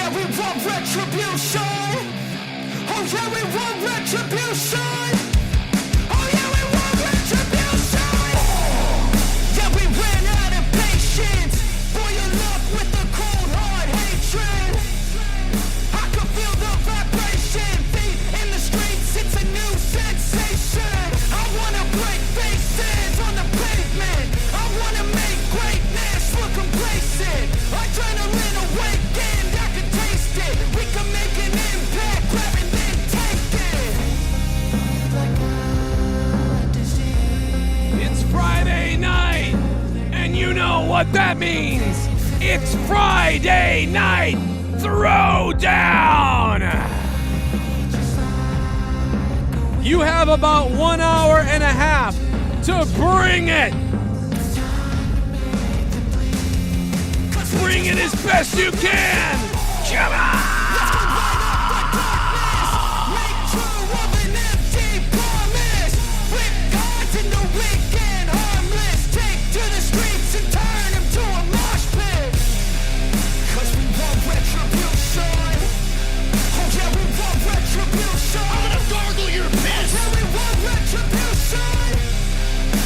yeah, we want retribution. Oh yeah, we want retribution. Oh yeah, we want retribution. Yeah, we ran out of patience. Boil up with the cold hard hatred. I can feel the vibration. Feet in the streets, it's a new sensation. I wanna break faces on the pavement. I wanna make greatness look complacent. Adrenaline awakened, I can taste it. We can make an impact, grab and then take it. It's Friday night, and you know what that means. It's Friday night throwdown. You have about 1 hour and a half to bring it. Bring it as best you can. Come on. Make true of an empty promise. Flip cards in the weekend, harmless. Take to the streets and turn them to a mosh pit. Cause we want retribution. Oh yeah, we want retribution. I'm gonna gargle your piss. Oh yeah, we want retribution.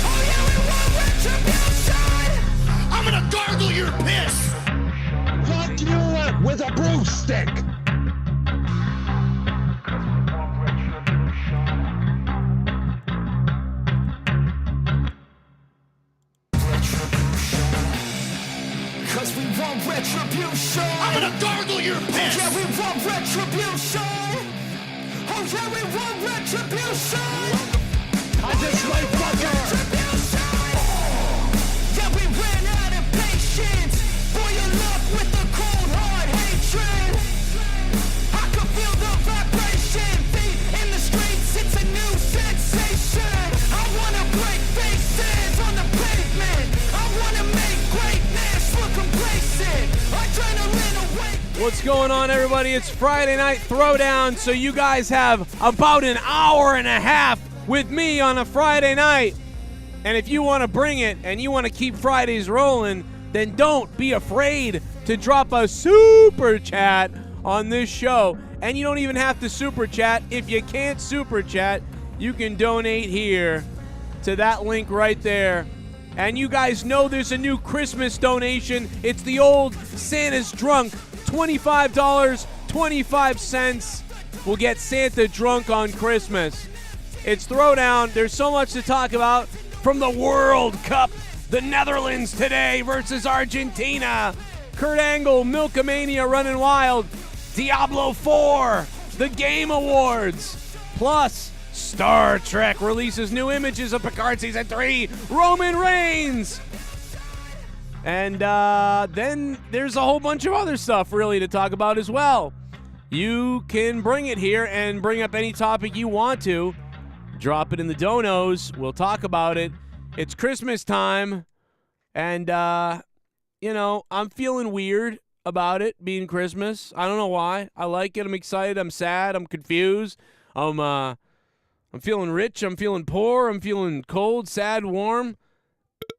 Oh yeah, we want retribution. I'm gonna gargle your piss. Fuck you with a broomstick. Cause we want retribution. I'm gonna gargle your piss. Yeah, we want retribution. Oh yeah, we want retribution. I just like fucker. Yeah, we ran out of patience. Boil up with the cold hard hatred. I can feel the vibration. Feet in the streets, it's a new sensation. I wanna break faces on the pavement. I wanna make greatness look complacent. Adrenaline awake. What's going on, everybody? It's Friday Night Throwdown, so you guys have about an hour and a half with me on a Friday night. And if you want to bring it and you want to keep Fridays rolling, then don't be afraid to drop a super chat on this show. And you don't even have to super chat. If you can't super chat, you can donate here to that link right there. And you guys know there's a new Christmas donation. It's the old Santa's Drunk, $25, 25 cents. We'll get Santa drunk on Christmas. It's Throwdown. There's so much to talk about. From the World Cup, the Netherlands today versus Argentina. Kurt Angle, Milkamania running wild. Diablo 4, the Game Awards. Plus, Star Trek releases new images of Picard Season 3. Roman Reigns. And then there's a whole bunch of other stuff really to talk about as well. You can bring it here and bring up any topic you want to. Drop it in the donos. We'll talk about it. It's Christmas time. And, you know, I'm feeling weird about it being Christmas. I don't know why. I like it. I'm excited. I'm sad. I'm confused. I'm feeling rich. I'm feeling poor. I'm feeling cold, sad, warm.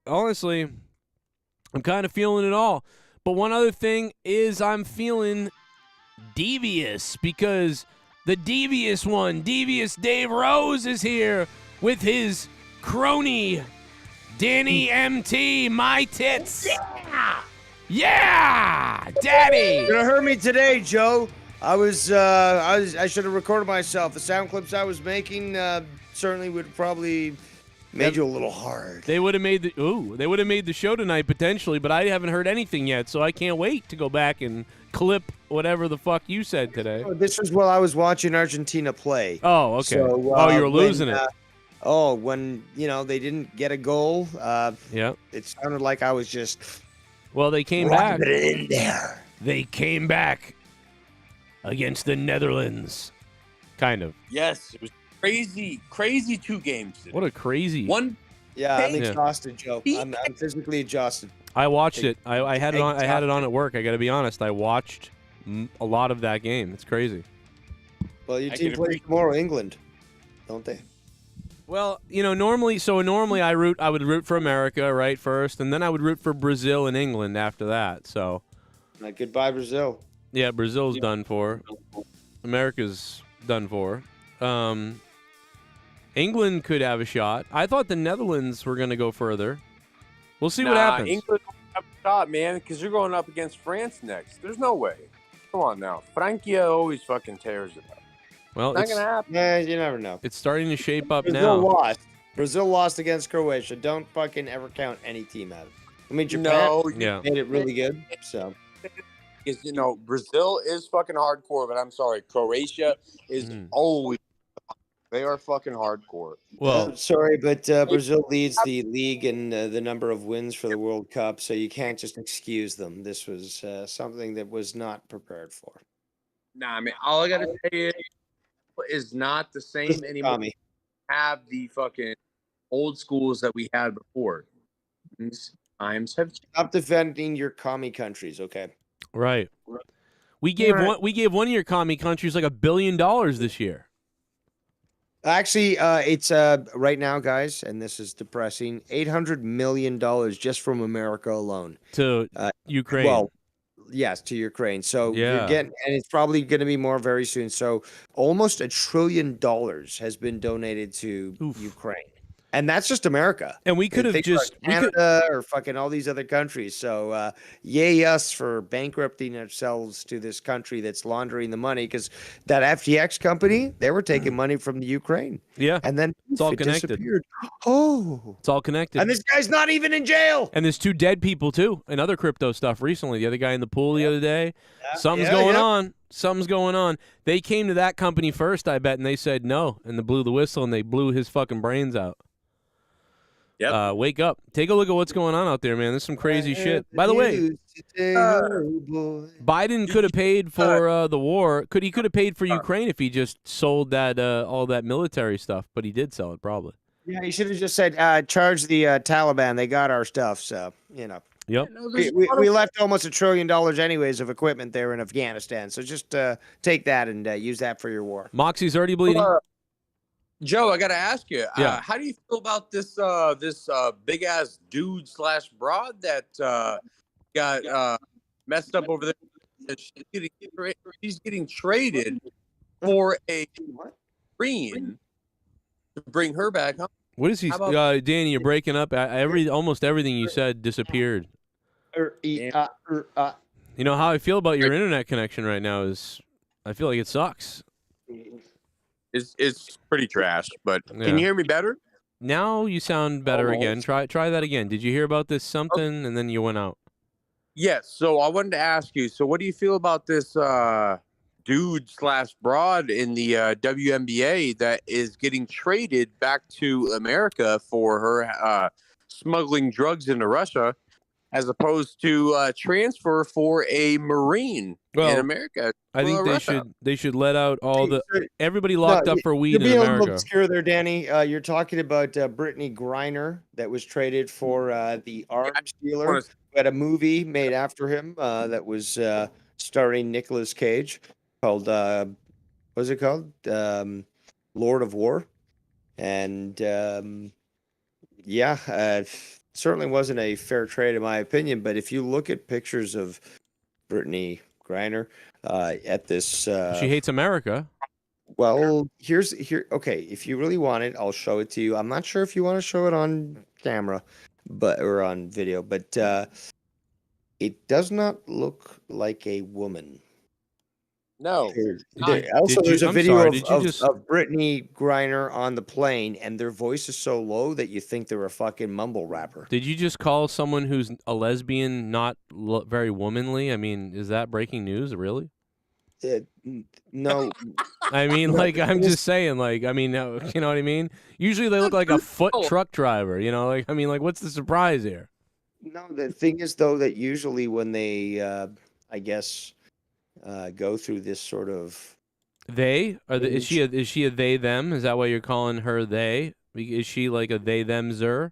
Honestly, I'm kind of feeling it all. But one other thing is I'm feeling devious because the devious one, Devious Dave Rose, is here with his crony, Danny MT, My Tits. Yeah! Yeah! Daddy! You're gonna hurt me today, Joe. I should have recorded myself. The sound clips I was making certainly would probably made you a little hard. They would have made the show tonight potentially, but I haven't heard anything yet, so I can't wait to go back and clip whatever the fuck you said today. This was while I was watching Argentina play. Oh, okay. So, you were losing it. When they didn't get a goal. Yeah. It sounded like I was just. Well, they came back. It in there. They came back against the Netherlands. Kind of. Yes, it was crazy 2 games today. What a crazy one. Yeah, I'm exhausted, Joe. I'm physically exhausted. I watched it. I had it on. I had it on at work. I got to be honest. I watched a lot of that game. It's crazy. Well, your team plays tomorrow, England, don't they? Well, normally I would root for America right first, and then I would root for Brazil and England after that. So, goodbye, Brazil. Yeah, Brazil's done for. America's done for. England could have a shot. I thought the Netherlands were going to go further. We'll see what happens. England don't have a shot, man, because you're going up against France next. There's no way. Come on now. Frankia always fucking tears it up. Well, Not going to happen. Yeah, you never know. It's starting to shape up Brazil now. lost. Brazil lost against Croatia. Don't fucking ever count any team out. I mean, Japan No, Yeah. made it really good. So is Brazil is fucking hardcore, but I'm sorry, Croatia is always they are fucking hardcore. Well, sorry, but Brazil leads the league in the number of wins for the World Cup, so you can't just excuse them. This was something that was not prepared for. Nah, I mean, all I gotta say is not the same anymore. Tommy. Have the fucking old schools that we had before. These times have changed. Stop defending your commie countries, okay? right. We gave one of your commie countries like $1 billion this year. Actually, it's right now, guys, and this is depressing. $800 million just from America alone To Ukraine. Well, yes, to Ukraine. So Yeah. you're getting, and it's probably going to be more very soon. So almost $1 trillion has been donated to Ukraine, and that's just America. And we could have Think just about Canada or fucking all these other countries. So yay us for bankrupting ourselves to this country that's laundering the money, because that FTX company, they were taking money from the Ukraine. Yeah. And then It's all it connected. disappeared. Oh, It's all connected. and this guy's not even in jail. And there's 2 dead people too, and other crypto stuff recently. The other guy in the pool the other day. Something's Yeah, going yeah. on. Something's going on. They came to that company first, I bet, and they said no, and they blew the whistle, and they blew his fucking brains out. Yep. Wake up. Take a look at what's going on out there, man. There's some crazy shit. By the way, Biden could have paid for the war. He could have paid for Ukraine if he just sold that all that military stuff, but he did sell it probably. Yeah, you should have just said, charge the Taliban. They got our stuff. So, Yep. we left almost $1 trillion anyways of equipment there in Afghanistan. So just take that and use that for your war. Moxie's already bleeding. Joe, I gotta ask you, Yeah. how do you feel about this big ass dude / broad that got messed up over there? She's getting traded for a green to bring her back home. What is he? How about- Danny, you're breaking up. Almost everything you said disappeared. You know how I feel about your internet connection right now is I feel like it sucks. It's pretty trash, but Yeah. can you hear me better? Now you sound better again. Try that again. Did you hear about this something and then you went out? Yes. So I wanted to ask you. So what do you feel about this dude / broad in the WNBA that is getting traded back to America for her smuggling drugs into Russia, as opposed to transfer for a Marine in America? I think they should let out all everybody locked up for weed You're in being a little America. obscure there, Danny. You're talking about Brittney Griner that was traded for the arms dealer. We had a movie made after him that was starring Nicolas Cage called what was it called? Lord of War. And certainly wasn't a fair trade in my opinion. But if you look at pictures of Brittney Griner at this, She hates America. well, okay, if you really want it, I'll show it to you. I'm not sure if you want to show it on camera, or on video, but it does not look like a woman. No. Also, there's a I'm video sorry, of, did you just- of Brittney Griner on the plane, and their voice is so low that you think they're a fucking mumble rapper. Did you just call someone who's a lesbian not very womanly? I mean, is that breaking news? Really? No, I mean, like, I'm just saying, like, I mean, you know what I mean? Usually they look like a foot truck driver, you know? Like, I mean, like, what's the surprise here? no. The thing is, though, that usually when they, I guess, go through this sort of They is she a they them? Is that why you're calling her they? Is she like a they them-zer?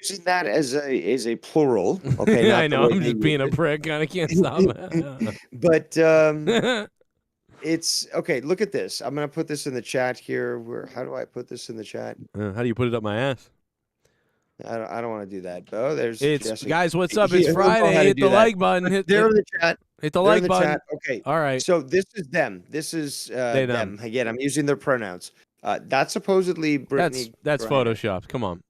using that as a plural. Okay, not I the know. way I'm they just use being a it. prick. I can't stop it. But it's okay. Look at this. I'm gonna put this in the chat here. How do I put this in the chat? How do you put it up my ass? I don't want to do that. Oh, there's It's Jesse. guys. What's up? It's Yeah, we know how Friday. to Hit do the that. like button. Hit There in the, the chat. Hit the They're in like the button. chat. Okay. All right. So this is them. This is They, them. them. Again, I'm using their pronouns. That's supposedly Brittney. That's Griner. photoshopped. Come on.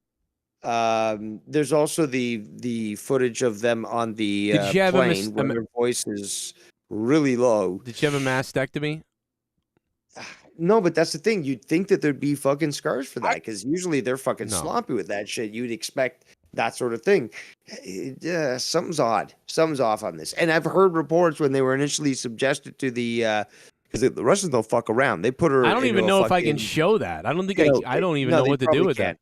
There's also the footage of them on the Did she have plane where their voice is really low. Did she have a mastectomy? No, but that's the thing. You'd think that there'd be fucking scars for that because usually they're fucking sloppy with that shit. You'd expect that sort of thing. Something's odd. Something's off on this. And I've heard reports when they were initially suggested to the because the Russians don't fuck around. They put her. I don't even know if I can show that. I don't think I don't even know what to do with that.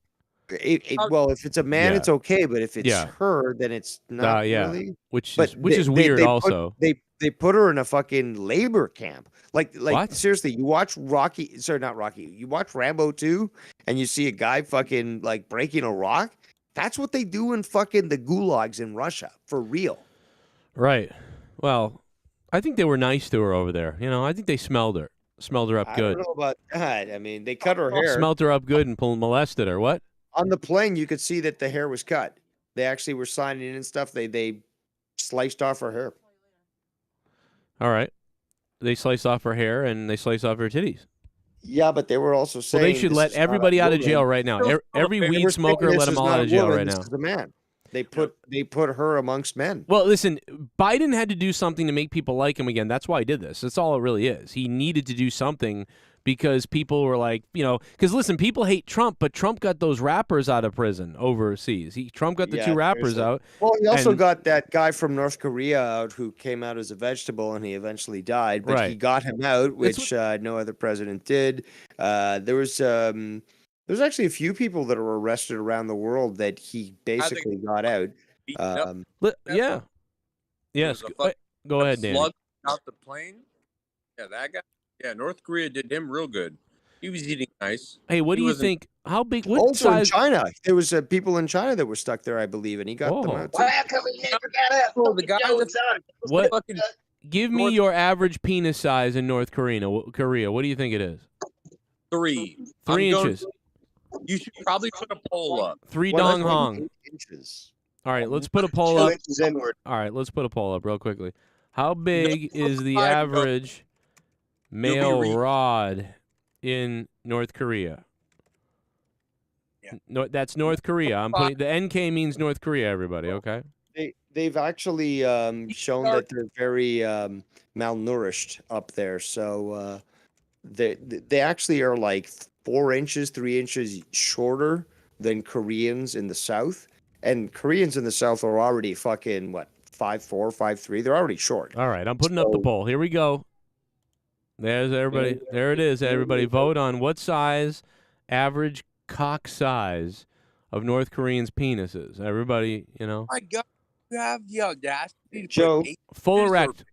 Well, if it's a man, it's okay, but if it's her, then it's not really. Which is weird. Also, they put her in a fucking labor camp. Like what? Seriously, you watch Rocky. Sorry, not Rocky. You watch Rambo 2, and you see a guy fucking like breaking a rock. That's what they do in fucking the gulags in Russia for real. Right. Well, I think they were nice to her over there. You know, I think they smelled her up good. I don't know about that. I mean, they cut her hair. Smelled her up good and molested her. What? On the plane, you could see that the hair was cut. They actually were signing in and stuff. They sliced off her hair. All right. They sliced off her hair and they sliced off her titties. Yeah, but they were also saying they should let everybody out of jail right now. Every weed smoker, let them all out of jail right now. This is a man. They put her amongst men. Well, listen, Biden had to do something to make people like him again. That's why he did this. That's all it really is. He needed to do something because people were like, you know, because listen, people hate Trump, but Trump got those rappers out of prison overseas. Trump got the two rappers out. Well, he also got that guy from North Korea out who came out as a vegetable and he eventually died, but he got him out, which no other president did. There was actually a few people that were arrested around the world that he basically got out. Yeah. Yes. Go ahead, Dan. Slug out the plane. Yeah, that guy. Yeah, North Korea did him real good. He was eating nice. Hey, what do you think? How big? What also size? In China, there was people in China that were stuck there, I believe, and he got them out. The guy was what? Give me your average penis size in North Korea. What do you think it is? 3 inches. You should probably put a poll up. 3 dong hong. Inches. All right, let's put a poll up. Inches inward. All right, let's put a poll up real quickly. How big is the average male rod in North Korea? Yeah. No, that's North Korea. I'm putting the NK means North Korea. Everybody, okay? They've actually shown that they're very malnourished up there. So they actually are like 4 inches, 3 inches shorter than Koreans in the South. And Koreans in the South are already fucking, what, 5'4", 5'3"? They're already short. All right, I'm putting up the poll. Here we go. There's everybody. There it is. Everybody vote on what size, average cock size of North Koreans' penises. Everybody, you know. My God, you have the audacity to Joe, full erect.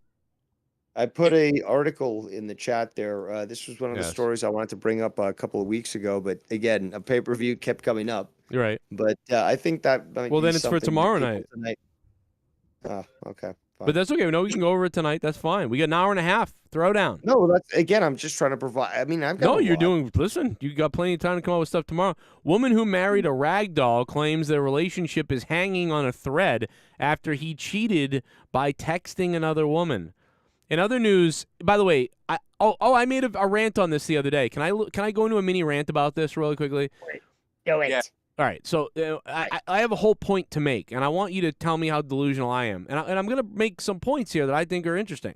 I put a article in the chat there. This was one of the stories I wanted to bring up a couple of weeks ago, but again, a pay-per-view kept coming up. You're right. But I think that might well, then it's for tomorrow night. Oh, okay. Fine. But that's okay. No, we can go over it tonight. That's fine. We got an hour and a half. Throwdown. No, that's again. I'm just trying to provide. I mean, I've got. No, you're doing. Listen, you got plenty of time to come up with stuff tomorrow. Woman who married a rag doll claims their relationship is hanging on a thread after he cheated by texting another woman. In other news, by the way, I made a rant on this the other day. Can I go into a mini rant about this really quickly? Do it. Yeah. All right, so I have a whole point to make, and I want you to tell me how delusional I am. And I'm going to make some points here that I think are interesting.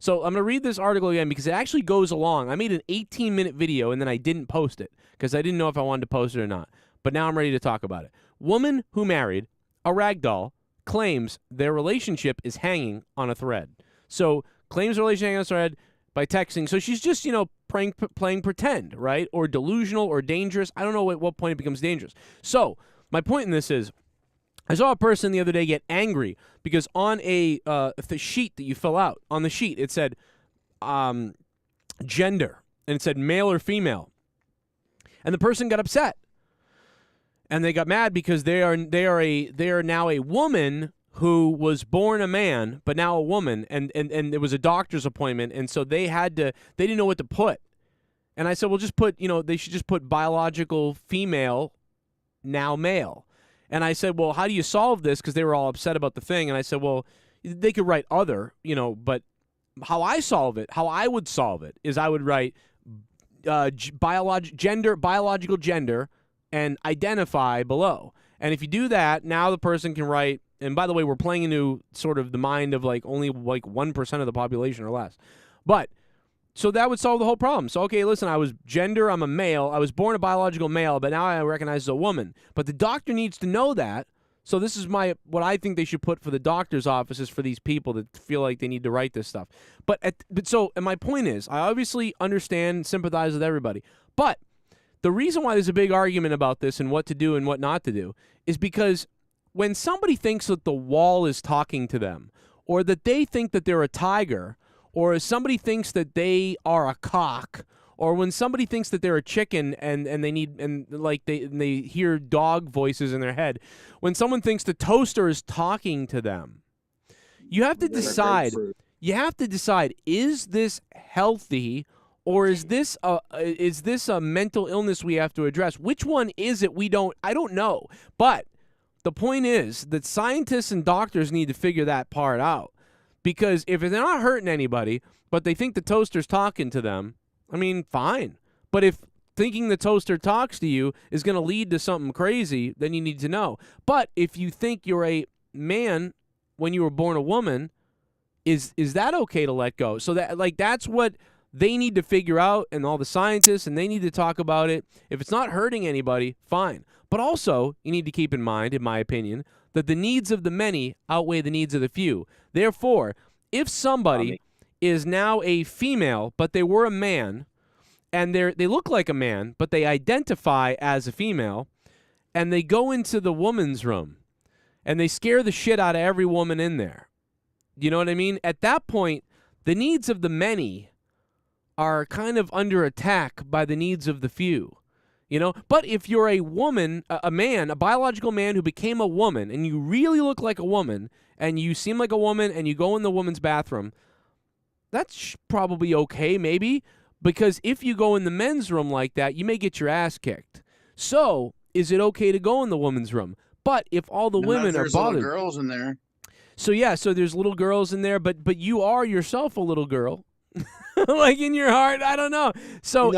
So I'm going to read this article again because it actually goes along. I made an 18-minute video, and then I didn't post it because I didn't know if I wanted to post it or not. But now I'm ready to talk about it. Woman who married a rag doll claims their relationship is hanging on a thread. So claims the relationship hanging on a thread by texting. So she's just, playing pretend, right? Or delusional or dangerous. I don't know at what point it becomes dangerous. So my point in this is I saw a person the other day get angry because on the sheet that you fill out, on the sheet, it said gender, and it said male or female. And the person got upset. And they got mad because they are now a woman who was born a man, but now a woman, and it was a doctor's appointment, and so they didn't know what to put. And I said, well, just put, they should just put biological female, now male. And I said, well, how do you solve this? Because they were all upset about the thing. And I said, well, they could write other, but how I solve it, how I would solve it is I would write biological gender and identify below. And if you do that, now the person can write, and by the way, we're playing into sort of the mind of like only like 1% of the population or less. But so that would solve the whole problem. So, okay, listen, I'm a male. I was born a biological male, but now I recognize as a woman. But the doctor needs to know that. So this is what I think they should put for the doctor's offices for these people that feel like they need to write this stuff. And my point is, I obviously understand and sympathize with everybody. But the reason why there's a big argument about this and what to do and what not to do is because when somebody thinks that the wall is talking to them, or that they think that they're a tiger, or if somebody thinks that they are a cock, or when somebody thinks that they're a chicken and they hear dog voices in their head, when someone thinks the toaster is talking to them, you have to decide. You have to decide: is this healthy, or is this a mental illness we have to address? Which one is it? I don't know. But the point is that scientists and doctors need to figure that part out. Because if they're not hurting anybody, but they think the toaster's talking to them, I mean, fine. But if thinking the toaster talks to you is going to lead to something crazy, then you need to know. But if you think you're a man when you were born a woman, is that okay to let go? So that's what they need to figure out, and all the scientists, and they need to talk about it. If it's not hurting anybody, fine. But also, you need to keep in mind, in my opinion, that the needs of the many outweigh the needs of the few. Therefore, if somebody is now a female, but they were a man, and they look like a man, but they identify as a female, and they go into the woman's room, and they scare the shit out of every woman in there. You know what I mean? At that point, the needs of the many are kind of under attack by the needs of the few. But if you're a woman, a man, a biological man who became a woman, and you really look like a woman, and you seem like a woman, and you go in the woman's bathroom, that's probably okay, maybe, because if you go in the men's room like that, you may get your ass kicked. So, is it okay to go in the woman's room? But if all the women are bothered, little girls in there. So there's little girls in there, but you are yourself a little girl. Like in your heart, I don't know. So,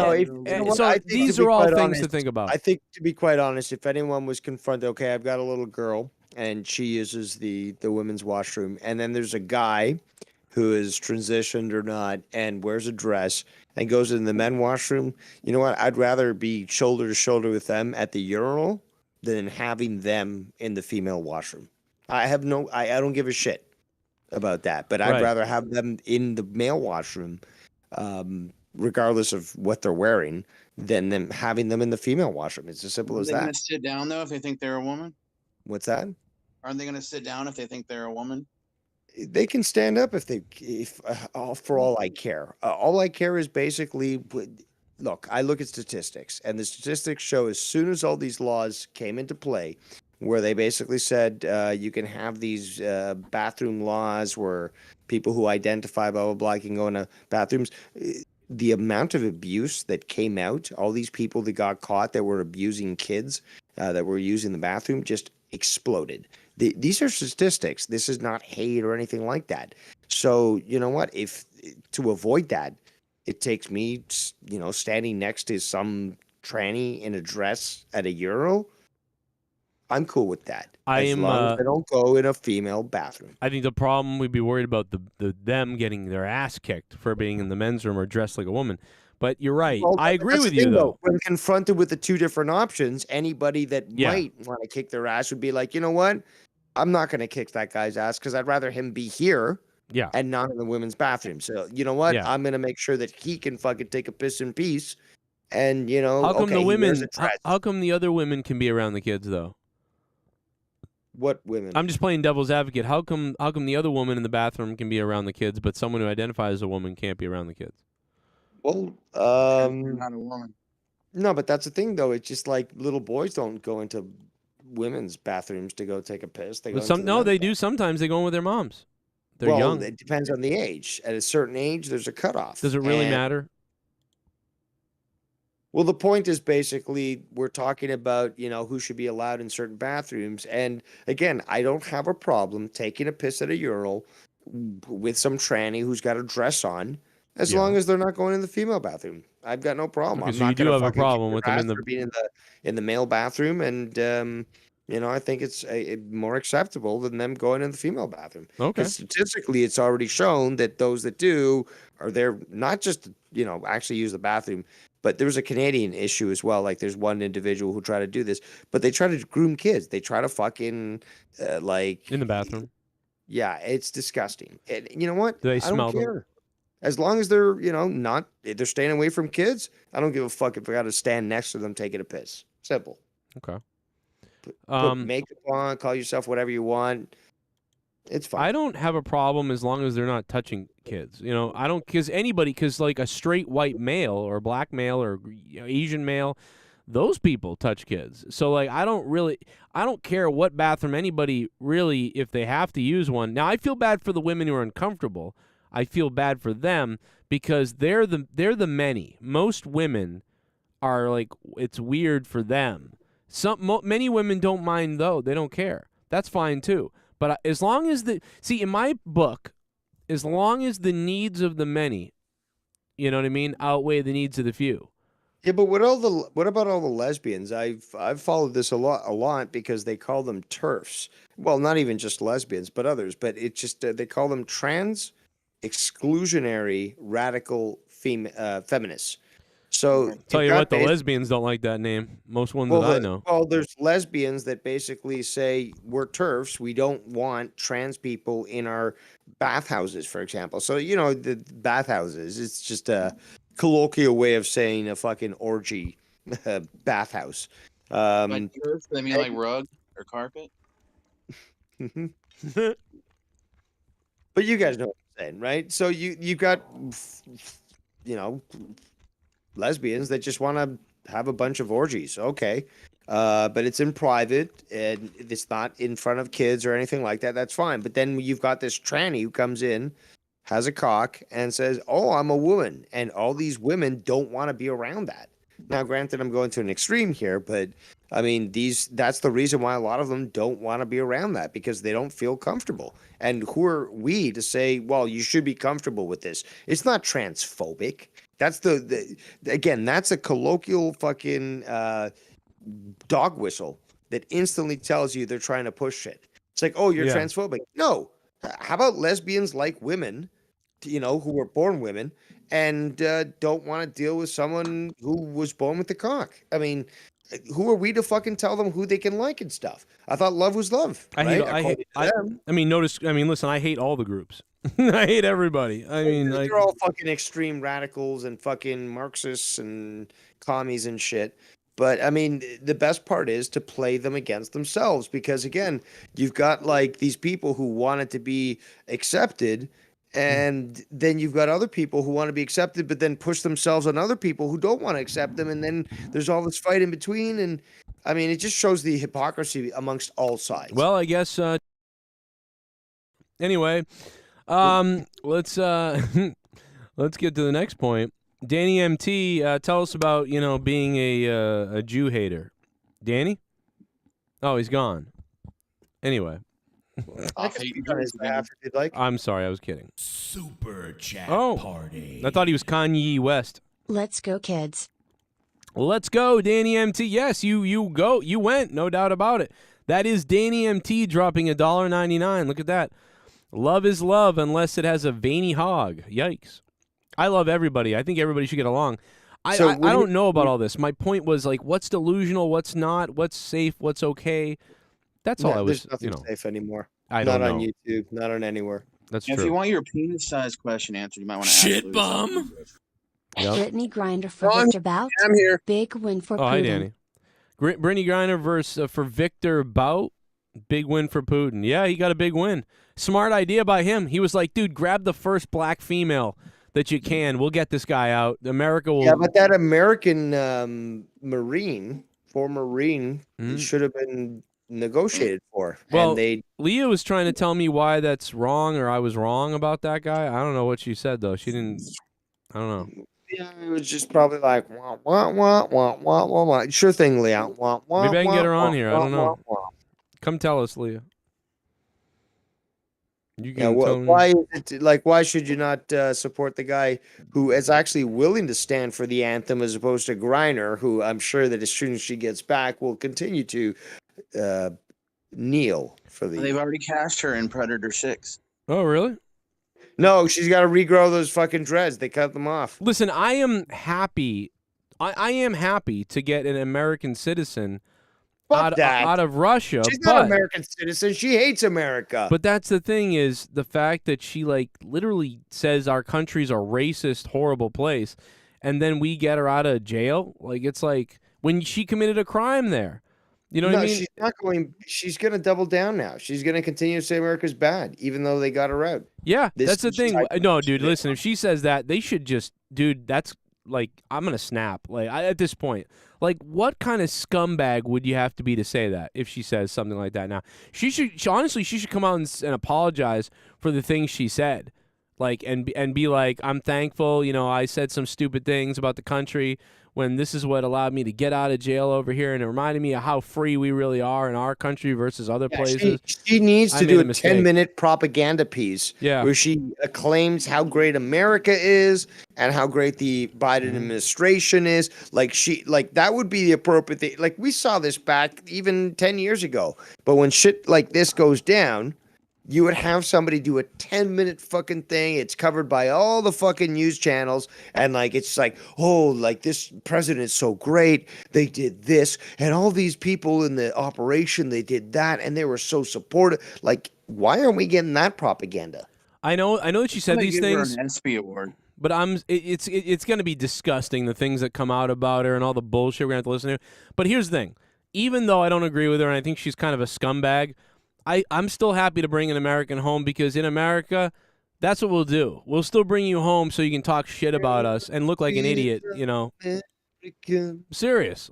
these are all things to think about. I think, to be quite honest, if anyone was confronted, okay, I've got a little girl, and she uses the women's washroom, and then there's a guy who is transitioned or not and wears a dress and goes in the men's washroom, you know what? I'd rather be shoulder to shoulder with them at the urinal than having them in the female washroom. I don't give a shit about that, but I'd rather have them in the male washroom, regardless of what they're wearing, than them having them in the female washroom. It's as simple as that. Are they going to sit down though if they think they're a woman? What's that? Aren't they going to sit down if they think they're a woman? They can stand up for all I care. All I care is basically, look, I look at statistics, and the statistics show as soon as all these laws came into play, where they basically said you can have these bathroom laws where people who identify blah, blah, blah can go into bathrooms. The amount of abuse that came out, all these people that got caught that were abusing kids that were using the bathroom just exploded. These are statistics. This is not hate or anything like that. So, you know what? If to avoid that, it takes me, standing next to some tranny in a dress at a urinal, I'm cool with that. As long as they don't go in a female bathroom. I think the problem, we'd be worried about them getting their ass kicked for being in the men's room or dressed like a woman. But you're right. Well, I agree with you, though. When confronted with the two different options, anybody that might want to kick their ass would be like, you know what? I'm not going to kick that guy's ass because I'd rather him be here and not in the women's bathroom. So, you know what? I'm going to make sure that he can fucking take a piss in peace. And, how come the women? How come the other women can be around the kids, though? What women? I'm just playing devil's advocate. How come the other woman in the bathroom can be around the kids, but someone who identifies as a woman can't be around the kids? Well, not a woman. No, but that's the thing, though. It's just like little boys don't go into women's bathrooms to go take a piss. They go they do. Sometimes they go in with their moms. They're young. It depends on the age. At a certain age, there's a cutoff. Does it really matter? Well, the point is basically we're talking about, who should be allowed in certain bathrooms. And again, I don't have a problem taking a piss at a urinal with some tranny who's got a dress on, as long as they're not going in the female bathroom. I've got no problem. Okay, I'm so not you do gonna have a fucking problem kick with your them in ass the for being in the male bathroom, and I think it's more acceptable than them going in the female bathroom. Okay. Because statistically, it's already shown that those that do are there not just to, actually use the bathroom, but there's a Canadian issue as well. Like there's one individual who tried to do this, but they try to groom kids. They try to fucking like in the bathroom. Yeah, it's disgusting. And you know what? Do they I don't smell them? care. As long as they're, not they're staying away from kids, I don't give a fuck if I got to stand next to them taking a piss. Simple. Okay. Put makeup on, call yourself whatever you want. It's fine. I don't have a problem as long as they're not touching kids. I don't, because like a straight white male or black male or Asian male, those people touch kids. So like I don't care what bathroom anybody really, if they have to use one. Now I feel bad for the women who are uncomfortable. I feel bad for them because they're the many. Most women are like, it's weird for them. Many women don't mind though. They don't care. That's fine too. But as long as in my book, as long as the needs of the many, you know what I mean, outweigh the needs of the few. Yeah, but what about all the lesbians? I've followed this a lot because they call them TERFs. Well, not even just lesbians, but others. But it's just they call them trans exclusionary radical feminists. So Tell you what, the lesbians don't like that name. Most ones that I know. Well, there's lesbians that basically say we're TERFs. We don't want trans people in our bathhouses, for example. So the bathhouses. It's just a colloquial way of saying a fucking orgy bathhouse. By TERF, they mean like rug or carpet. But you guys know what I'm saying, right? So you got lesbians that just want to have a bunch of orgies. Okay. But it's in private and it's not in front of kids or anything like that. That's fine. But then you've got this tranny who comes in, has a cock, and says, "Oh, I'm a woman." And all these women don't want to be around that. Now, granted, I'm going to an extreme here, but I mean, that's the reason why a lot of them don't want to be around that, because they don't feel comfortable. And who are we to say, well, you should be comfortable with this? It's not transphobic. That's again, that's a colloquial fucking dog whistle that instantly tells you they're trying to push shit. It's like, oh, you're transphobic. No. How about lesbians like women, who were born women and don't want to deal with someone who was born with the cock? I mean, who are we to fucking tell them who they can like and stuff? I thought love was love. Listen, I hate all the groups. I hate everybody. I mean, they're all fucking extreme radicals and fucking Marxists and commies and shit. But I mean, the best part is to play them against themselves, because again, you've got like these people who want it to be accepted, and then you've got other people who want to be accepted, but then push themselves on other people who don't want to accept them, and then there's all this fight in between. And I mean, it just shows the hypocrisy amongst all sides. Well, I guess. Anyway, let's get to the next point. Danny MT, tell us about being a Jew hater. Danny? Oh, he's gone. Anyway. I'm sorry, I was kidding. Super chat party. I thought he was Kanye West. Let's go, kids. Let's go, Danny MT. Yes, you go. You went, no doubt about it. That is Danny MT dropping $1.99. Look at that. Love is love unless it has a veiny hog. Yikes. I love everybody. I think everybody should get along. I don't know about all this. My point was like, what's delusional, what's not, what's safe, what's okay. That's all I was. There's nothing safe anymore. Not on YouTube, not on anywhere. That's true. If you want your penis-sized question answered, you might want to shit bum. Yep. Brittney Griner for Victor Bout. I'm here. Big win for Putin. Hi, Danny. Brittney Griner versus for Victor Bout. Big win for Putin. Yeah, he got a big win. Smart idea by him. He was like, dude, grab the first black female that you can. We'll get this guy out. America will. Yeah, but that American former Marine, should have been negotiated for. Well, and Leah was trying to tell me why that's wrong, or I was wrong about that guy. I don't know what she said, though. She didn't. I don't know. Yeah, it was just probably like wah wah wah wah wah wah wah. Sure thing, Leah. Wah wah. Maybe I can wah, get her on wah, here. I wah, don't know. wah, wah. Come tell us, Leah. You Yeah, can tell me. why is it like? Why should you not support the guy who is actually willing to stand for the anthem as opposed to Griner, who I'm sure that as soon as she gets back will continue to uh, kneel for the. They've already cast her in Predator 6. Oh, really? No, she's got to regrow those fucking dreads. They cut them off. Listen, I am happy. I am happy to get an American citizen Fuck that. out of Russia. She's not an American citizen. She hates America. But that's the thing is the fact that she like literally says our country's a racist, horrible place, and then we get her out of jail. Like it's like when she committed a crime there. You know what I mean? She's not going. She's going to double down now. She's going to continue to say America's bad, even though they got her out. Yeah, that's the thing. No, dude, shit. listen. If she says that, they should just, dude. That's like I'm gonna snap. Like at this point, like what kind of scumbag would you have to be to say that if she says something like that? Now honestly, she should come out and apologize for the things she said, like and be like, I'm thankful. You know, I said some stupid things about the country when this is what allowed me to get out of jail over here, and it reminded me of how free we really are in our country versus other places. She needs to I do made a a mistake. 10-minute propaganda piece where she acclaims how great America is and how great the Biden administration is. Like that would be the appropriate thing. Like we saw this back even 10 years ago. But when shit like this goes down, you would have somebody do a 10-minute fucking thing. It's covered by all the fucking news channels. And like, it's like, oh, like this president's so great. They did this. And all these people in the operation, they did that. And they were so supportive. Like, why aren't we getting that propaganda? I know that she said these things. An ESPY award. But it's going to be disgusting, the things that come out about her and all the bullshit we're going to have to listen to. But here's the thing. Even though I don't agree with her and I think she's kind of a scumbag, I'm still happy to bring an American home because in America, that's what we'll do. We'll still bring you home so you can talk shit about us and look like an idiot, you know. I'm serious.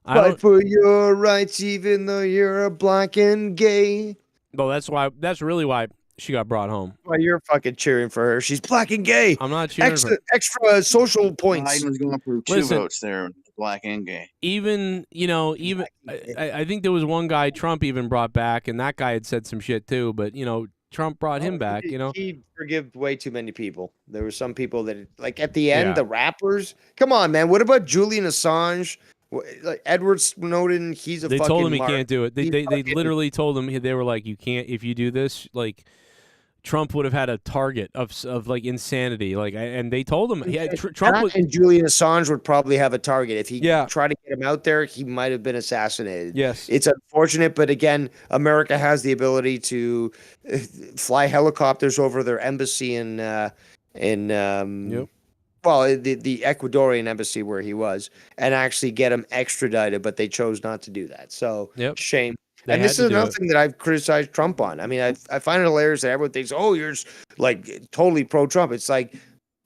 Fight for your rights even though you're a black and gay. Well, that's really why she got brought home. Well, you're fucking cheering for her. She's black and gay. I'm not cheering for her. Extra social points. Biden was going for two votes there, black and gay. I think there was one guy Trump even brought back, and that guy had said some shit too. But Trump brought him back. He forgave way too many people. There were some people that, like at the end, the rappers. Come on, man. What about Julian Assange? Like Edward Snowden? He's a. They fucking told him he mark. can't do it. They literally told him they were like, you can't if you do this. Like Trump would have had a target of like insanity. Like, and they told him Trump and Julian Assange would probably have a target if he tried to get him out there. He might have been assassinated. Yes, it's unfortunate, but again, America has the ability to fly helicopters over their embassy in well, the Ecuadorian embassy where he was, and actually get him extradited, but they chose not to do that. So shame. And this is another thing that I've criticized Trump on. I mean, I find it hilarious that everyone thinks, oh, you're like totally pro-Trump. It's like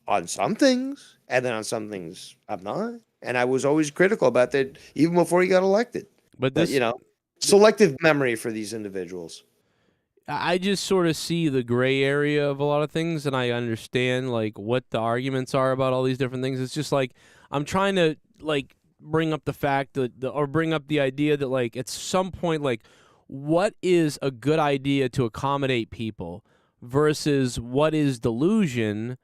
on some things, and then on some things I'm not. And I was always critical about that even before he got elected. But selective memory for these individuals. I just sort of see the gray area of a lot of things, and I understand like what the arguments are about all these different things. It's just like I'm trying to like bring up the fact that or bring up the idea that like at some point, like what is a good idea to accommodate people versus what is delusion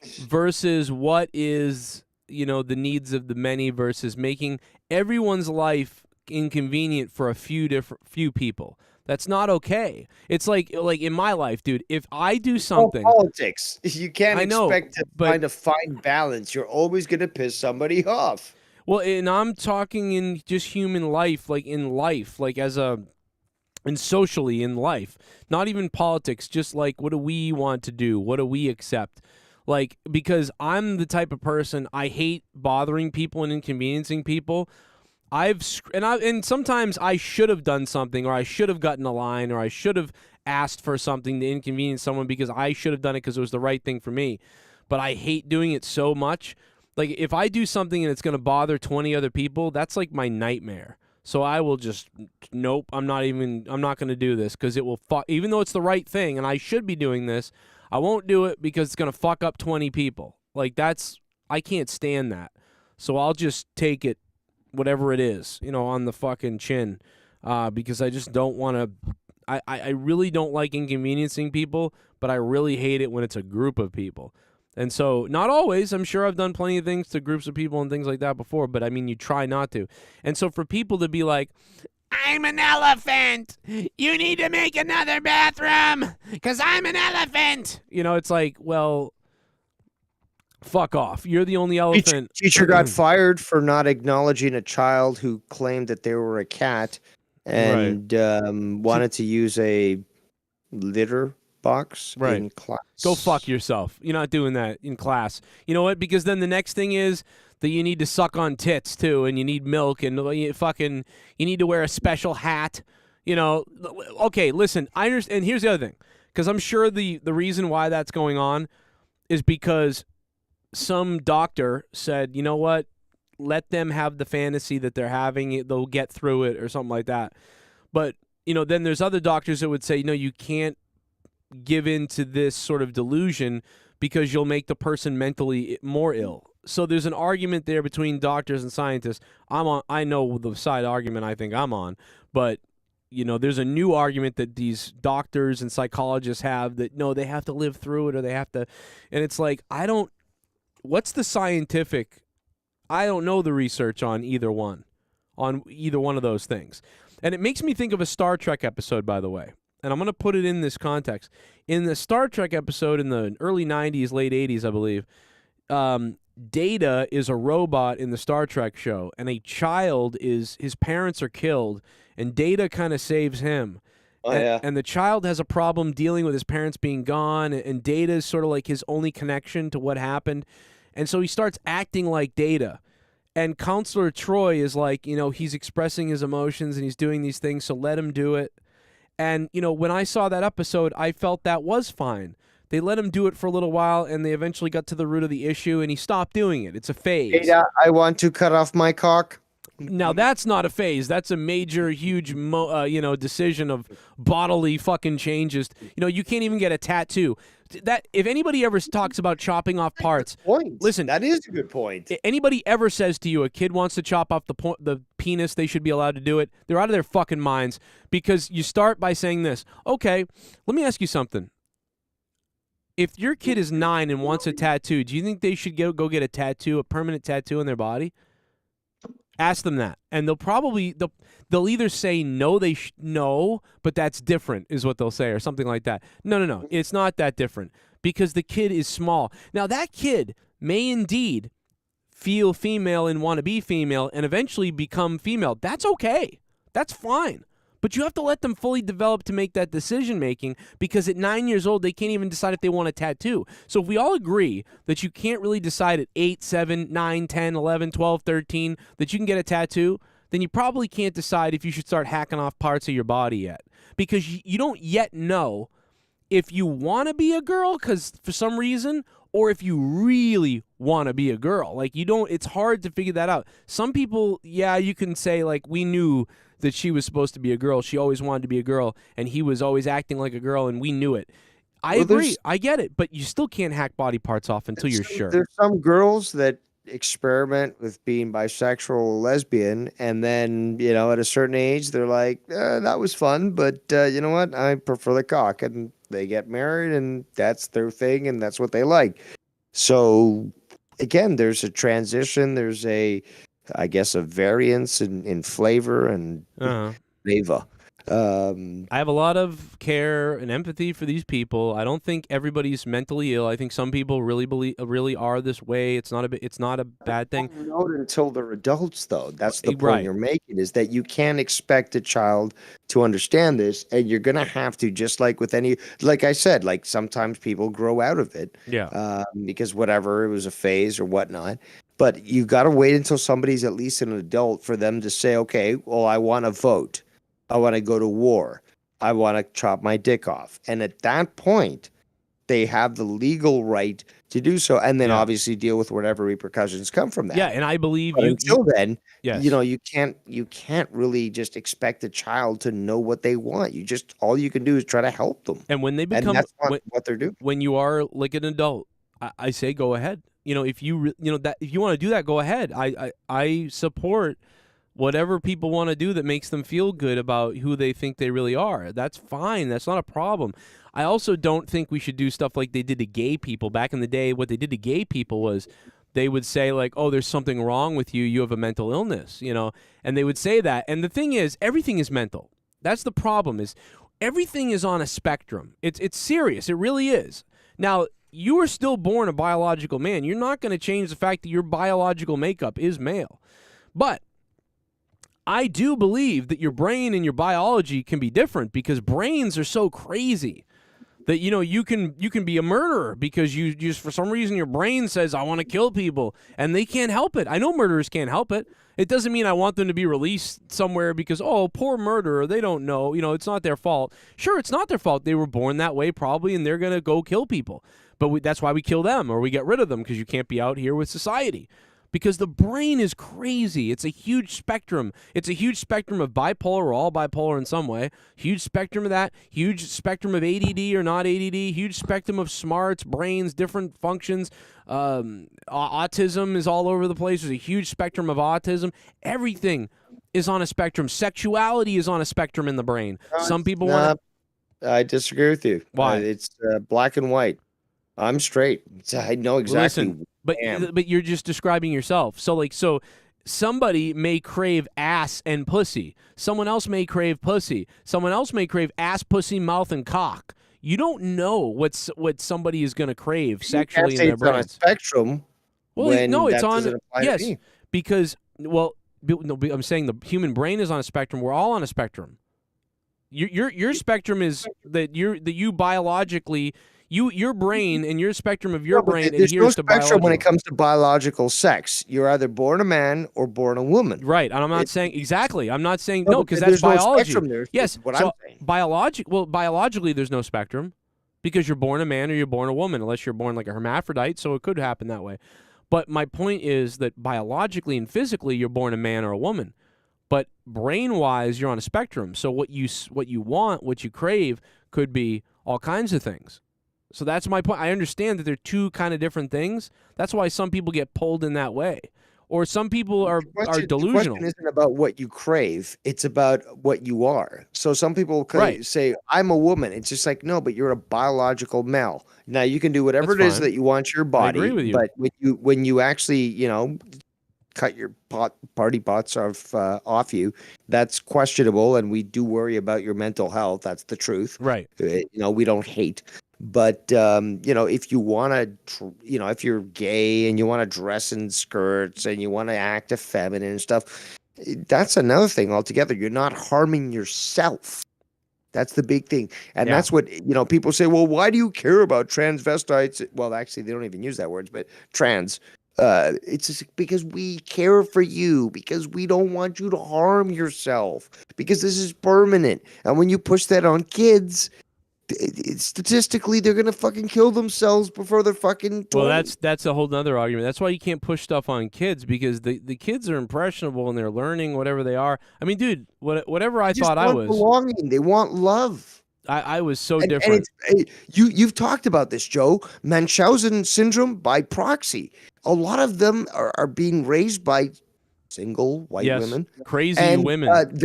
versus what is the needs of the many versus making everyone's life inconvenient for a few people. That's not okay. It's like in my life, dude, if I do something politics, you can't expect to find a fine balance. You're always going to piss somebody off. Well, and I'm talking in just human life, like in life, like and socially in life, not even politics, just like what do we want to do? What do we accept? Like, because I'm the type of person, I hate bothering people and inconveniencing people. And sometimes I should have done something, or I should have gotten a line, or I should have asked for something to inconvenience someone because I should have done it because it was the right thing for me. But I hate doing it so much. Like, if I do something and it's going to bother 20 other people, that's like my nightmare. So I will just, nope, I'm not going to do this because it will even though it's the right thing and I should be doing this, I won't do it because it's going to fuck up 20 people. Like, I can't stand that. So I'll just take it, whatever it is, on the fucking chin, because I just don't want to. I really don't like inconveniencing people, but I really hate it when it's a group of people. And so, not always. I'm sure I've done plenty of things to groups of people and things like that before, but I mean, you try not to. And so, for people to be like, I'm an elephant. You need to make another bathroom because I'm an elephant. It's like, well, fuck off. You're the only elephant. Teacher got fired for not acknowledging a child who claimed that they were a cat and wanted to use a litter box in class. Go fuck yourself. You're not doing that in class. You know what? Because then the next thing is that you need to suck on tits too, and you need milk, and you need to wear a special hat. Okay, listen, I understand. And here's the other thing, because I'm sure the reason why that's going on is because some doctor said, you know what, let them have the fantasy that they're having, they'll get through it or something like that. But, then there's other doctors that would say, no, you can't give in to this sort of delusion because you'll make the person mentally more ill. So there's an argument there between doctors and scientists. I know the side argument I think I'm on, but there's a new argument that these doctors and psychologists have that no, they have to live through it or they have to, and it's like what's the scientific? I don't know the research on either one of those things. And it makes me think of a Star Trek episode, by the way. And I'm going to put it in this context. In the Star Trek episode in the early 90s, late 80s, I believe, Data is a robot in the Star Trek show, and his parents are killed, and Data kind of saves him. And the child has a problem dealing with his parents being gone, and Data is sort of like his only connection to what happened. And so he starts acting like Data. And Counselor Troy is like, he's expressing his emotions and he's doing these things, so let him do it. And, when I saw that episode, I felt that was fine. They let him do it for a little while, and they eventually got to the root of the issue, and he stopped doing it. It's a phase. Data, I want to cut off my cock. Now, that's not a phase. That's a major, huge, decision of bodily fucking changes. You can't even get a tattoo. That if anybody ever talks about chopping off parts, listen, that is a good point. Anybody ever says to you a kid wants to chop off the penis, they should be allowed to do it, they're out of their fucking minds, because you start by saying this. Okay, let me ask you something. If your kid is 9 and wants a tattoo, do you think they should go get a tattoo, a permanent tattoo on their body? Ask them that, and they'll either say no, no, but that's different, is what they'll say, or something like that. No, it's not that different, because the kid is small. Now that kid may indeed feel female and want to be female, and eventually become female. That's okay. That's fine. But you have to let them fully develop to make that decision-making, because at 9 years old, they can't even decide if they want a tattoo. So if we all agree that you can't really decide at 8, 7, 9, 10, 11, 12, 13 that you can get a tattoo, then you probably can't decide if you should start hacking off parts of your body yet. Because you don't yet know if you want to be a girl because for some reason, or if you really want to be a girl. Like, it's hard to figure that out. Some people, yeah, you can say, like, we knew that she was supposed to be a girl. She always wanted to be a girl, and he was always acting like a girl, and we knew it. I agree. I get it, but you still can't hack body parts off until you're sure. There's some girls that experiment with being bisexual or lesbian, and then, at a certain age, they're like, that was fun, but you know what? I prefer the cock. And they get married, and that's their thing, and that's what they like. So, again, there's a transition. There's I guess, a variance in flavor and flavor. I have a lot of care and empathy for these people. I don't think everybody's mentally ill. I think some people really are this way. It's not a bad thing. Not until they're adults, though. That's the point you're making, is that you can't expect a child to understand this, and you're gonna have to, just like with like I said, like sometimes people grow out of it, because whatever, it was a phase or whatnot. But you got to wait until somebody's at least an adult for them to say, okay, well, I want to vote. I want to go to war. I want to chop my dick off. And at that point, they have the legal right to do so, and then obviously deal with whatever repercussions come from that. Yeah, and I believe until then, you can't really just expect a child to know what they want. All you can do is try to help them. And when they become, and that's what they're doing. When you are like an adult, I say go ahead. you know, if you that if you want to do that, go ahead. I support whatever people want to do that makes them feel good about who they think they really are. That's fine. That's not a problem. I also don't think we should do stuff like they did to gay people back in the day. What they did to gay people was they would say like, oh, there's something wrong with you. You have a mental illness, you know, and they would say that. And the thing is, everything is mental. That's the problem, is everything is on a spectrum. It's serious. It really is. Now, you are still born a biological man. You're not going to change the fact that your biological makeup is male. But I do believe that your brain and your biology can be different, because brains are so crazy that, you know, you can be a murderer because you just, for some reason, your brain says, I want to kill people, and they can't help it. I know murderers can't help it. It doesn't mean I want them to be released somewhere because, oh, poor murderer, they don't know. You know, it's not their fault. Sure, it's not their fault. They were born that way probably, and they're going to go kill people. But that's why we kill them, or we get rid of them, because you can't be out here with society. Because the brain is crazy. It's a huge spectrum. It's a huge spectrum of bipolar. We're all bipolar in some way. Huge spectrum of that. Huge spectrum of ADD or not ADD. Huge spectrum of smarts, brains, different functions. Autism is all over the place. There's a huge spectrum of autism. Everything is on a spectrum. Sexuality is on a spectrum in the brain. Some people want to... I disagree with you. Why? It's black and white. I'm straight. I know exactly. Listen, but you're just describing yourself. So somebody may crave ass and pussy. Someone else may crave pussy. Someone else may crave ass, pussy, mouth, and cock. You don't know what somebody is going to crave sexually in their brains. It's on a spectrum. Well, no, it's on. Yes, to because no, I'm saying the human brain is on a spectrum. We're all on a spectrum. Your spectrum is that you biologically. Your brain and your spectrum of your brain adheres to biology. There's no spectrum when it comes to biological sex. You're either born a man or born a woman. Right, and I'm not saying exactly. I'm not saying no, because that's biology. Yes, what I'm saying. Biologically, there's no spectrum because you're born a man or you're born a woman, unless you're born like a hermaphrodite. So it could happen that way. But my point is that biologically and physically, you're born a man or a woman. But brain-wise, you're on a spectrum. So what you want, what you crave, could be all kinds of things. So that's my point. I understand that they're two kind of different things. That's why some people get pulled in that way. Or some people are delusional. The question isn't about what you crave. It's about what you are. So some people say, I'm a woman. It's just like, no, but you're a biological male. Now, you can do whatever it is that you want your body. I agree with you. But when you actually, you know, cut your party pots off you, that's questionable. And we do worry about your mental health. That's the truth. Right. You know, we don't hate. But, you know, if you want to, you know, if you're gay and you want to dress in skirts and you want to act effeminate and stuff, that's another thing altogether. You're not harming yourself. That's the big thing. And that's what, you know, people say, well, why do you care about transvestites? Well, actually, they don't even use that word, but trans. It's just because we care for you, because we don't want you to harm yourself, because this is permanent. And when you push that on kids, statistically, they're gonna fucking kill themselves before they're fucking 20. Well, that's a whole nother argument. That's why you can't push stuff on kids, because the kids are impressionable and they're learning whatever they are. I mean, dude, whatever I thought I was. Belonging. They want love. I was so different. And you've talked about this, Joe. Munchausen syndrome by proxy. A lot of them are being raised by single white women. Crazy women.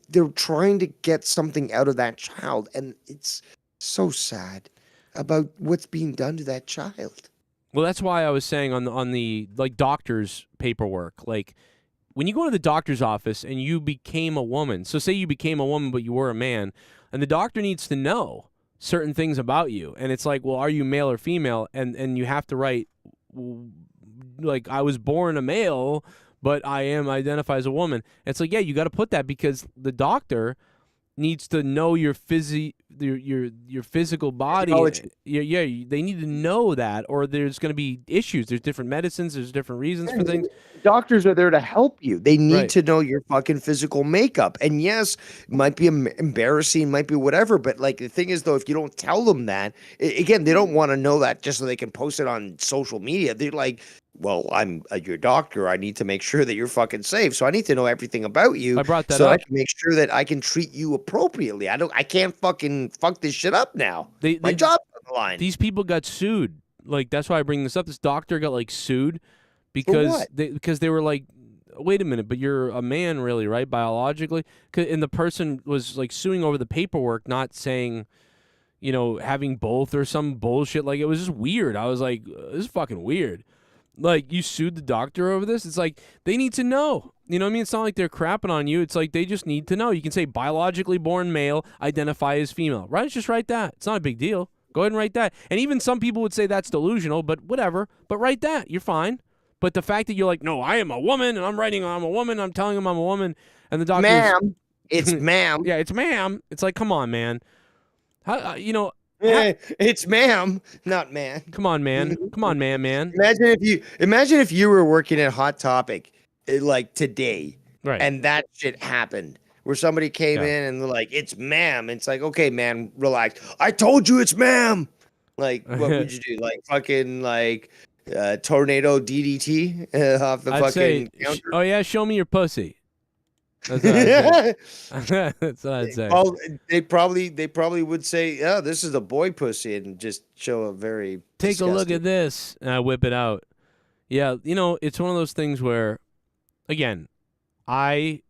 They're trying to get something out of that child, and it's so sad about what's being done to that child. Well, that's why I was saying on the like doctor's paperwork, like when you go to the doctor's office and you became a woman. So say you became a woman but you were a man, and the doctor needs to know certain things about you, and it's like, well, are you male or female? And you have to write like, I was born a male, but I am identify as a woman. It's like, yeah, you got to put that, because the doctor needs to know your physical body. They need to know that, or there's going to be issues. There's different medicines. There's different reasons for things. Doctors are there to help you. They need to know your fucking physical makeup. And yes, it might be embarrassing, might be whatever. But like the thing is, though, if you don't tell them that, again, they don't want to know that just so they can post it on social media. They're like, well, I'm your doctor. I need to make sure that you're fucking safe. So I need to know everything about you. I brought that so up. I can make sure that I can treat you appropriately. I can't fucking fuck this shit up now. My job's on the line. These people got sued. like that's why I bring this up. This doctor got like sued because they were like, wait a minute, but you're a man, really, right? Biologically, and the person was like suing over the paperwork, not saying, you know, having both or some bullshit. Like, it was just weird. I was like, this is fucking weird. Like, you sued the doctor over this? It's like, they need to know. You know what I mean? It's not like they're crapping on you. It's like they just need to know. You can say biologically born male, identify as female. Right? Just write that. It's not a big deal. Go ahead and write that. And even some people would say that's delusional, but whatever. But write that. You're fine. But the fact that you're like, no, I am a woman, and I'm writing I'm a woman, I'm telling him I'm a woman, and the doctor, ma'am, it's ma'am. Yeah, it's ma'am. It's like, come on, man. How, you know, it's ma'am, not man. Come on, man. Come on, man. Imagine if you were working at Hot Topic like today, right? And that shit happened where somebody came in and they're like, "It's ma'am." It's like, okay, man, relax. I told you it's ma'am. Like, what would you do? Like, fucking like tornado DDT off the fucking counter? Oh yeah, show me your pussy. That's what I'd say. That's what I'd say. Well, they probably would say, "Oh, this is a boy pussy," and just show a very take a look at this, and I whip it out. Yeah, you know, it's one of those things where, again, men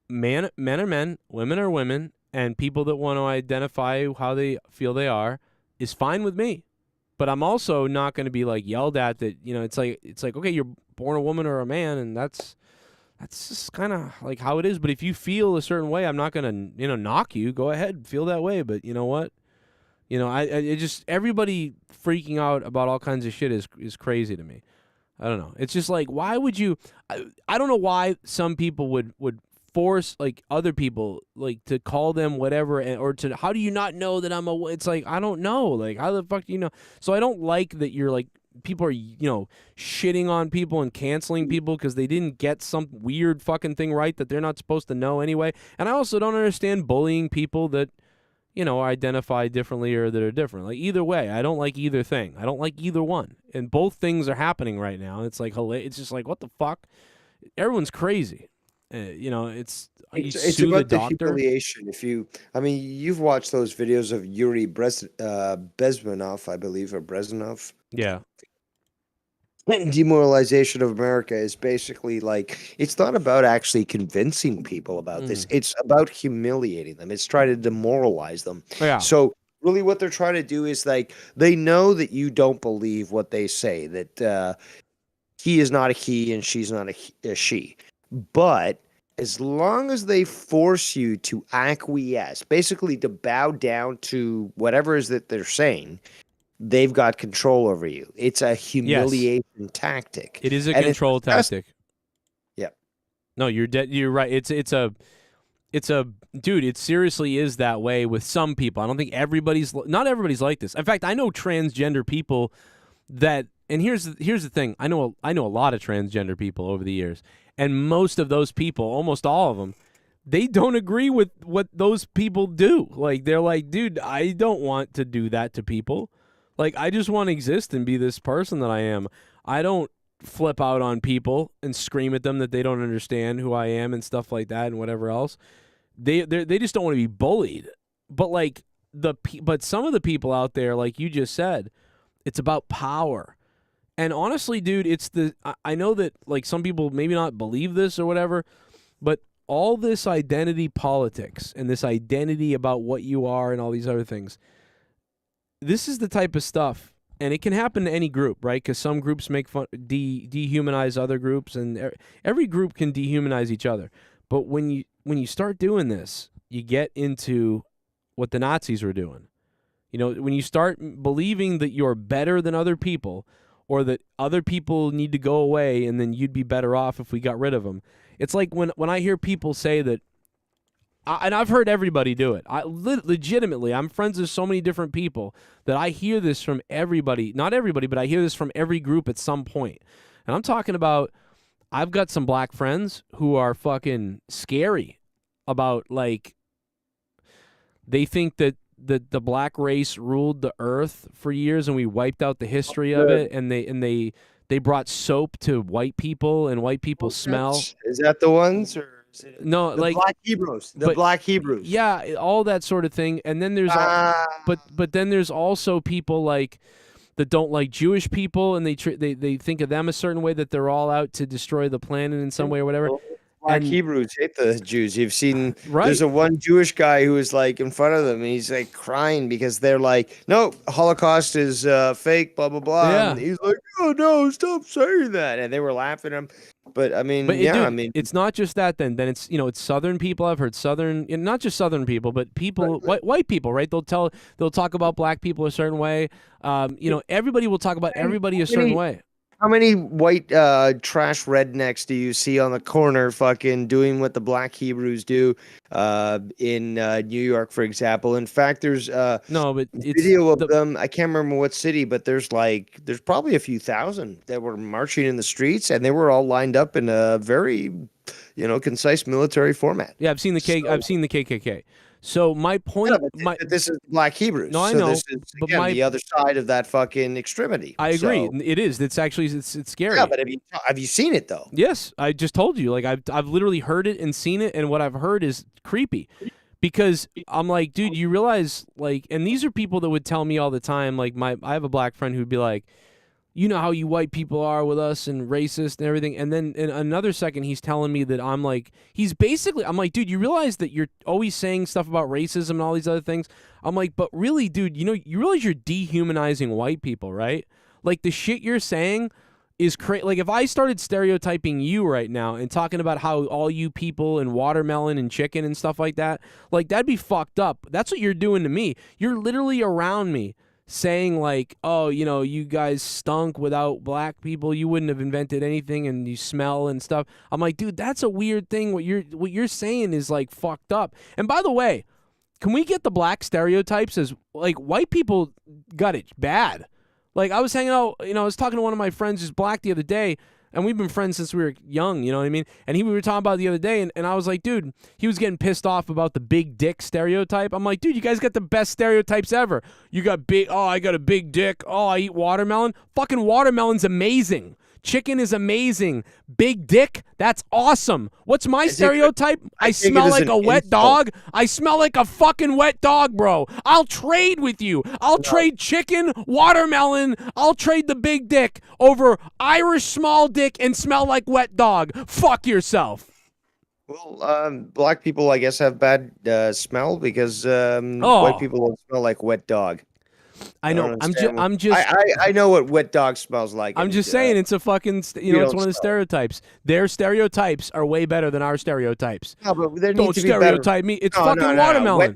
are men, women are women, and people that want to identify how they feel they are is fine with me. But I'm also not going to be like yelled at that. You know, it's like okay, you're born a woman or a man, and that's just kind of like how it is. But if you feel a certain way, I'm not going to, knock you. Go ahead, feel that way. But you know what? You know, I just, everybody freaking out about all kinds of shit is crazy to me. I don't know. It's just like, why would you, I don't know why some people would force like other people like to call them whatever, or to, how do you not know that I'm it's like, I don't know. Like, how the fuck do you know? So I don't like that you're like, people are, shitting on people and canceling people because they didn't get some weird fucking thing right that they're not supposed to know anyway. And I also don't understand bullying people that, identify differently or that are different. Like, either way, I don't like either thing. I don't like either one. And both things are happening right now. It's like, it's just like, what the fuck? Everyone's crazy. It's about the humiliation. You've watched those videos of Yuri Bezmenov, I believe, or Brezhnev. Yeah. Demoralization of America is basically like, it's not about actually convincing people about this. It's about humiliating them. It's trying to demoralize them. Yeah. So really what they're trying to do is like, they know that you don't believe what they say, that he is not a he and she's not a she. But as long as they force you to acquiesce, basically to bow down to whatever it is that they're saying, they've got control over you. It's a humiliation tactic. It is a control tactic. Yeah. No, you're dead. You're right. It's a dude. It seriously is that way with some people. I don't think not everybody's like this. In fact, I know transgender people that. And here's the thing. I know a lot of transgender people over the years, and most of those people, almost all of them, they don't agree with what those people do. Like, they're like, dude, I don't want to do that to people. Like, I just want to exist and be this person that I am. I don't flip out on people and scream at them that they don't understand who I am and stuff like that and whatever else. They just don't want to be bullied. But like but some of the people out there, like you just said, it's about power. And honestly, dude, I know that like some people maybe not believe this or whatever, but all this identity politics and this identity about what you are and all these other things, this is the type of stuff, and it can happen to any group, right? Because some groups make fun, dehumanize other groups, and every group can dehumanize each other. But when you start doing this, you get into what the Nazis were doing. When you start believing that you're better than other people, or that other people need to go away, and then you'd be better off if we got rid of them. It's like when I hear people say that. And I've heard everybody do it. Legitimately, I'm friends with so many different people that I hear this from everybody. Not everybody, but I hear this from every group at some point. And I'm talking about, I've got some black friends who are fucking scary about, like, they think that the black race ruled the earth for years and we wiped out the history of it, and they brought soap to white people and white people smell. Is that the ones, or? No, the like Black Hebrews, Black Hebrews. Yeah, all that sort of thing. And then there's but then there's also people like that don't like Jewish people, and they think of them a certain way, that they're all out to destroy the planet in some way or whatever. Black And- Hebrews hate the Jews. You've seen Right. there's a one Jewish guy who is like in front of them, and he's like crying because they're like, no, Holocaust is fake, blah blah blah. Yeah. And he's like, oh no, stop saying that, and they were laughing at him. But I mean, But yeah, dude, I mean, it's not just that. Then it's it's Southern people. I've heard Southern, not just Southern people, but people, white people, right? They'll talk about black people a certain way. Everybody will talk about everybody a certain way. how many white trash rednecks do you see on the corner fucking doing what the Black Hebrews do in New York, for example? In fact, there's No, but it's video of them. I can't remember what city, but there's probably a few thousand that were marching in the streets, and they were all lined up in a very, concise military format. Yeah, I've seen the KKK. So my point, But this is Black Hebrews. No, I so know, This is, but again, the other side of that fucking extremity. I agree. So, It is. It's actually it's scary. yeah, but have you seen it though? Yes, I just told you. Like I've literally heard it and seen it, and what I've heard is creepy. Because I'm like, dude, you realize and these are people that would tell me all the time. Like I have a black friend who'd be like, you know how you white people are with us and racist and everything. And then in another second, he's telling me that I'm like, I'm like, dude, you realize that you're always saying stuff about racism and all these other things. I'm like, but really, dude, you realize you're dehumanizing white people, right? Like the shit you're saying is crazy. Like if I started stereotyping you right now and talking about how all you people and watermelon and chicken and stuff like that, like that'd be fucked up. That's what you're doing to me. You're literally around me saying like, oh, you guys stunk without black people. You wouldn't have invented anything, and you smell and stuff. I'm like, dude, that's a weird thing. What you're saying is like fucked up. And by the way, can we get the black stereotypes as like white people got it bad? Like I was hanging out, I was talking to one of my friends who's black the other day, and we've been friends since we were young, you know what I mean? And we were talking about it the other day, and I was like, dude, he was getting pissed off about the big dick stereotype. I'm like, dude, you guys got the best stereotypes ever. You got I got a big dick. Oh, I eat watermelon. Fucking watermelon's amazing. Chicken is amazing. Big dick, that's awesome. What's my stereotype? I smell like a wet dog. I smell like a fucking wet dog, bro. I'll trade with you. I'll trade chicken, watermelon. I'll trade the big dick over Irish small dick and smell like wet dog. Fuck yourself. Well, black people, I guess, have bad smell because white people don't smell like wet dog. I know. I know what wet dog smells like. I'm just saying it's a fucking. It's one of the stereotypes. Their stereotypes are way better than our stereotypes. No, but there Don't needs to be stereotype me. It's fucking watermelon.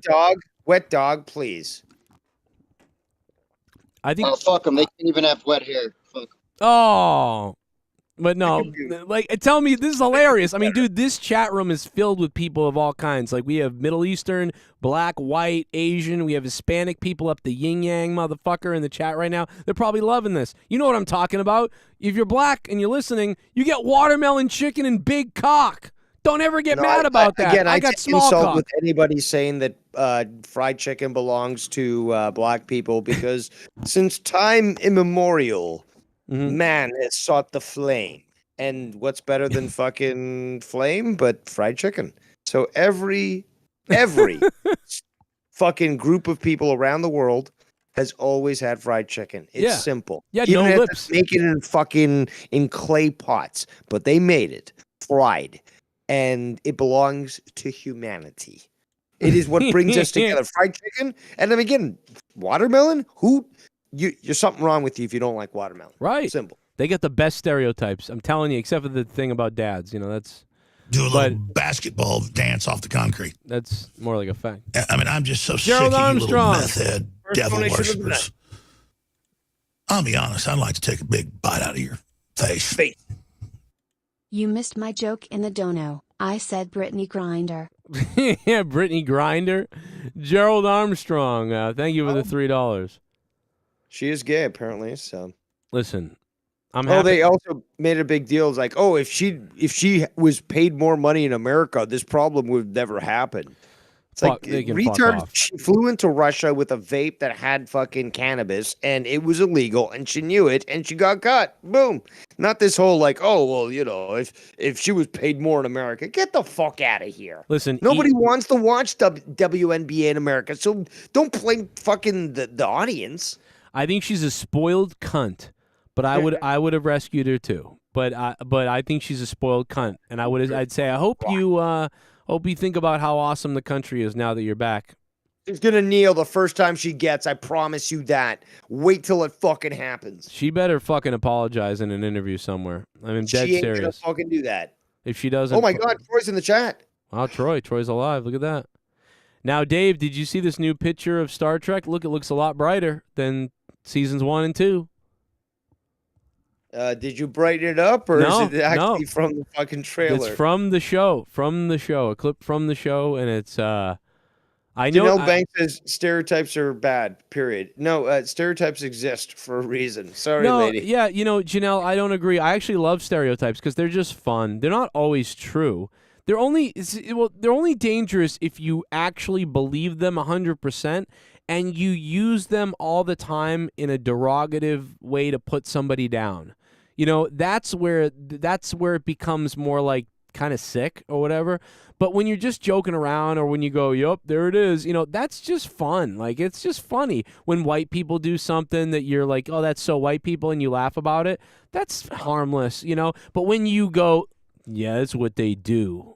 Wet dog, please. I think. Oh fuck them! They can't even have wet hair. Fuck. Oh. But no, tell me, this is hilarious. I mean, dude, this chat room is filled with people of all kinds. Like, we have Middle Eastern, black, white, Asian. We have Hispanic people up the yin-yang motherfucker in the chat right now. They're probably loving this. You know what I'm talking about. If you're black and you're listening, you get watermelon chicken and big cock. Don't ever get mad about that. Again, I got small cock. With anybody saying that fried chicken belongs to black people because since time immemorial, man has sought the flame. And what's better than fucking flame but fried chicken? So every fucking group of people around the world has always had fried chicken. It's simple. Yeah, you no don't have lips. to make it in clay pots, but they made it fried, and it belongs to humanity. It is what brings us together. Fried chicken, and then again, watermelon. You're something wrong with you if you don't like watermelon. Right. Simple. They got the best stereotypes. I'm telling you, except for the thing about dads. That's do a little basketball dance off the concrete. That's more like a fact. I mean, I'm just so Gerald sick of you little Armstrong. meth head devil worshippers. I'll be honest. I'd like to take a big bite out of your face. You missed my joke in the dono. I said Brittney Griner. Yeah, Brittney Griner. Gerald Armstrong. Thank you for the $3. She is gay, apparently. So listen, I'm happy. They also made a big deal. It's like, if she was paid more money in America, this problem would never happen. It's like retard. She flew into Russia with a vape that had fucking cannabis, and it was illegal, and she knew it, and she got caught. Boom. Not this whole if she was paid more in America, get the fuck out of here. Listen, nobody wants to watch WNBA in America, so don't blame fucking the audience. I think she's a spoiled cunt, but I would have rescued her too. But I think she's a spoiled cunt, and I'd say I hope you think about how awesome the country is now that you're back. She's gonna kneel the first time she gets. I promise you that. Wait till it fucking happens. She better fucking apologize in an interview somewhere. I mean, dead she ain't serious. gonna fucking do that. If she doesn't. Oh my God, Troy's in the chat. Wow, Troy's alive. Look at that. Now, Dave, did you see this new picture of Star Trek? Look, it looks a lot brighter than seasons 1 and 2. Did you brighten it up, or is it actually from the fucking trailer? It's from the show. A clip from the show, and it's I know. Janelle Banks says stereotypes are bad. Period. No, stereotypes exist for a reason. Sorry, lady. Yeah, Janelle, I don't agree. I actually love stereotypes because they're just fun. They're not always true. They're only dangerous if you actually believe them 100% and you use them all the time in a derogative way to put somebody down. That's where it becomes more like kind of sick or whatever. But when you're just joking around or when you go, yup, there it is, that's just fun. Like, it's just funny when white people do something that you're like, oh, that's so white people, and you laugh about it. That's harmless, But when you go, yeah, that's what they do,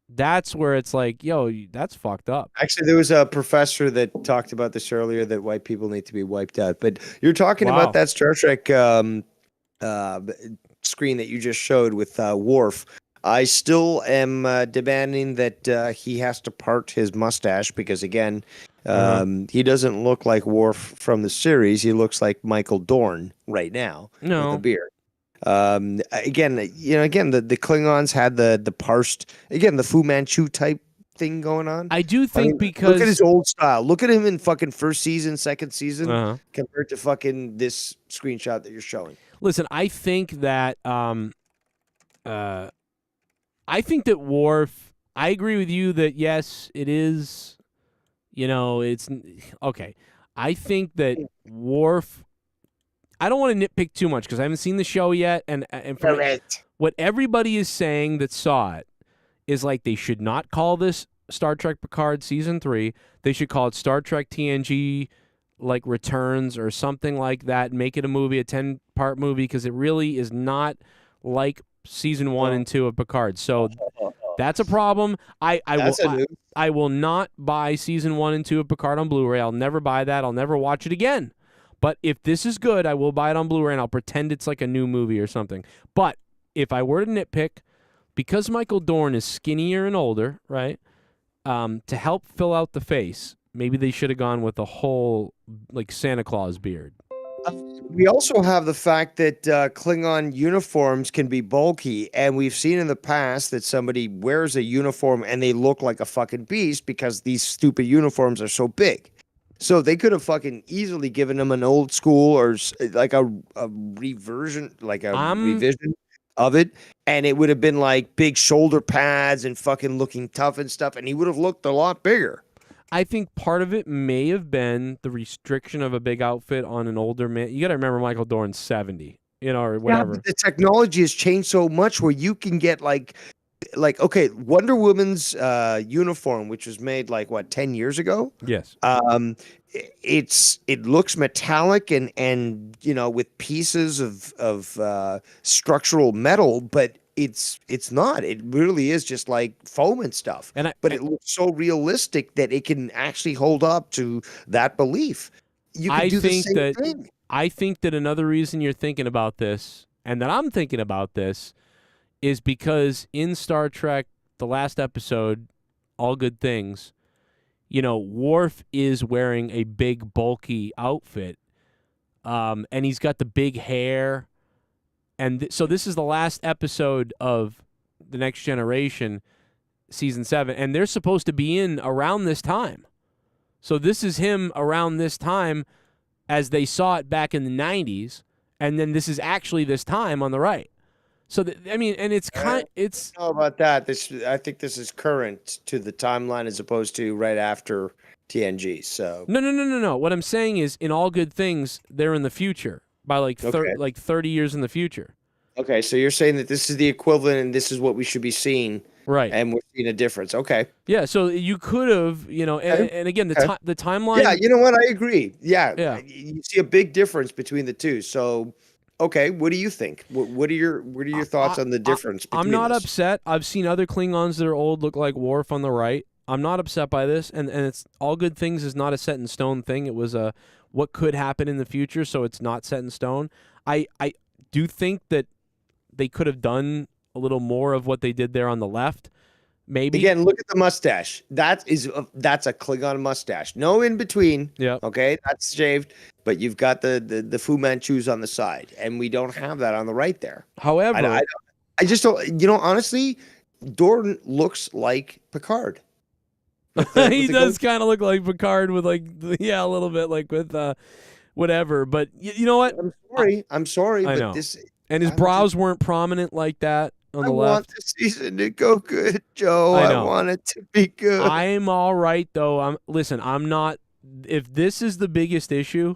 that's where it's like, yo, that's fucked up. Actually, there was a professor that talked about this earlier, that white people need to be wiped out. But you're talking about that Star Trek screen that you just showed with Worf. I still am demanding that he has to part his mustache because, again, he doesn't look like Worf from the series. He looks like Michael Dorn right now with a beard. Again, the Klingons had the parsed, again, the Fu Manchu type thing going on. I do think because look at his old style. Look at him in fucking first season, second season, compared to fucking this screenshot that you're showing. Listen, I think that Worf, I agree with you that yes, it is, it's okay. I think that Worf, I don't want to nitpick too much because I haven't seen the show yet, and from what everybody is saying that saw it is like they should not call this Star Trek Picard Season 3. They should call it Star Trek TNG like Returns or something like that. Make it a movie, a 10-part movie, because it really is not like Season 1 and 2 of Picard. So that's a problem. I will not buy Season 1 and 2 of Picard on Blu-ray. I'll never buy that. I'll never watch it again. But if this is good, I will buy it on Blu-ray and I'll pretend it's like a new movie or something. But if I were to nitpick, because Michael Dorn is skinnier and older, right, to help fill out the face, maybe they should have gone with a whole like Santa Claus beard. We also have the fact that Klingon uniforms can be bulky, and we've seen in the past that somebody wears a uniform and they look like a fucking beast because these stupid uniforms are so big. So they could have fucking easily given them an old school or like a reversion, like a revision of it, and it would have been like big shoulder pads and fucking looking tough and stuff, and he would have looked a lot bigger. I think part of it may have been the restriction of a big outfit on an older man. You got to remember Michael Dorn's 70, or whatever. Yeah, but the technology has changed so much where you can get like okay, Wonder Woman's uniform, which was made like 10 years ago. Yes. It looks metallic and with pieces of structural metal, but it's not. It really is just like foam and stuff. But it looks so realistic that it can actually hold up to that belief. You can do the same thing. I think that another reason you're thinking about this, and that I'm thinking about this, is because in Star Trek, the last episode, All Good Things, Worf is wearing a big, bulky outfit, and he's got the big hair. And so this is the last episode of The Next Generation, Season 7, and they're supposed to be in around this time. So this is him around this time as they saw it back in the 90s, and then this is actually this time on the right. So, and it's it's. I don't know about that. I think this is current to the timeline as opposed to right after TNG. So No. What I'm saying is, in All Good Things, they're in the future by like 30 years in the future. Okay, so you're saying that this is the equivalent, and this is what we should be seeing Right. And we're seeing a difference. Okay. Yeah, so you could have, and again, the timeline. Yeah, you know what? I agree. Yeah, Yeah. you see a big difference between the two. So, okay, what do you think? What are your thoughts on the difference between I'm not this? upset. I've seen other Klingons that are old look like Worf on the right. I'm not upset by this, and it's all good things is not a set in stone thing. It was a what could happen in the future, so it's not set in stone. I do think that they could have done a little more of what they did there on the left. Maybe Again, look at the mustache. That's a Klingon mustache. No in between. Yeah. Okay, that's shaved, but you've got the Fu Manchus on the side, and we don't have that on the right there. However, I just don't. You know, honestly, Dorn looks like Picard. He does kind of look like Picard with a little bit like with whatever. But you know what? I'm sorry, I but know. this And his brows weren't prominent like that on the left. I want the season to go good, Joe. I know. I want it to be good. I'm all right though. I'm not. If this is the biggest issue,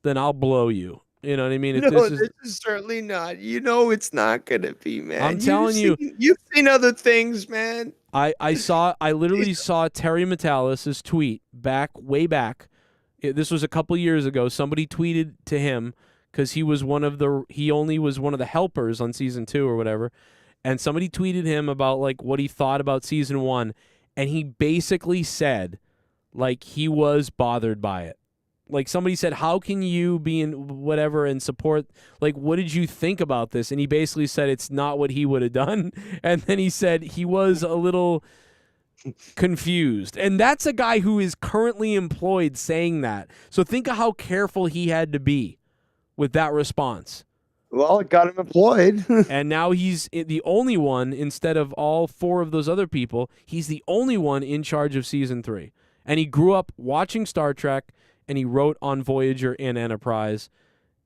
then I'll blow you. You know what I mean? If No, this is certainly not. You know it's not going to be, man. I'm telling you. You've seen other things, man. I literally saw Terry Matalas' tweet way back. This was a couple years ago. Somebody tweeted to him because he only was one of the helpers on season 2 or whatever. And somebody tweeted him about like what he thought about season 1. And he basically said like he was bothered by it. Like somebody said, how can you be in whatever and support, like, what did you think about this? And he basically said it's not what he would have done. And then he said he was a little confused. And that's a guy who is currently employed saying that. So think of how careful he had to be with that response. Well, it got him employed. And now he's the only one, instead of all 4 of those other people, he's the only one in charge of season 3. And he grew up watching Star Trek, and he wrote on Voyager and Enterprise.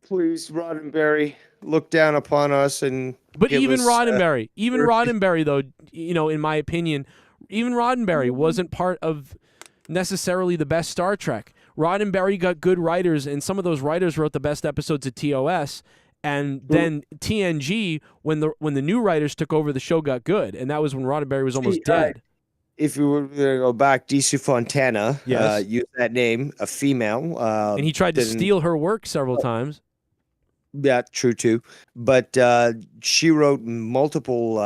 Please, Roddenberry, look down upon us and. But give even us, Roddenberry, though, in my opinion, even Roddenberry wasn't part of necessarily the best Star Trek. Roddenberry got good writers, and some of those writers wrote the best episodes of TOS. And then TNG, when the new writers took over, the show got good, and that was when Roddenberry was almost dead. If you were to go back, DC Fontana, Yes. used that name, a female. And he tried to steal her work several times. Yeah, true too. But she wrote multiple,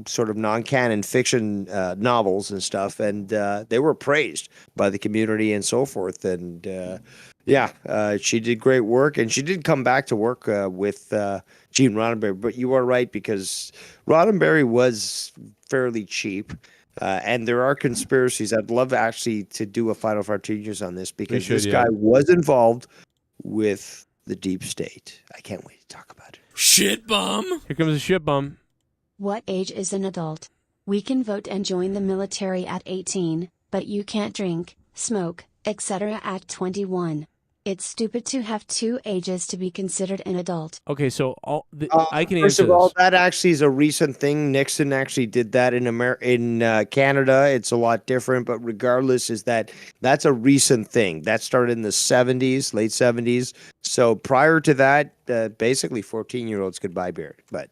sort of non-canon fiction novels and stuff, and they were praised by the community and so forth. And she did great work, and she did come back to work with Gene Roddenberry. But you are right, because Roddenberry was fairly cheap. And there are conspiracies. I'd love actually to do a Final Frontiers on this, because this guy was involved with the deep state. I can't wait to talk about it. Shit bum. Here comes a shit bum. What age is an adult? We can vote and join the military at 18, but you can't drink, smoke, etc. at 21. It's stupid to have 2 ages to be considered an adult. Okay, so I can First answer of all, this. that actually is a recent thing. Nixon actually did that in Canada. It's a lot different, but regardless, that's a recent thing. That started in the 70s, late 70s. So prior to that, basically 14-year-olds could buy beer. But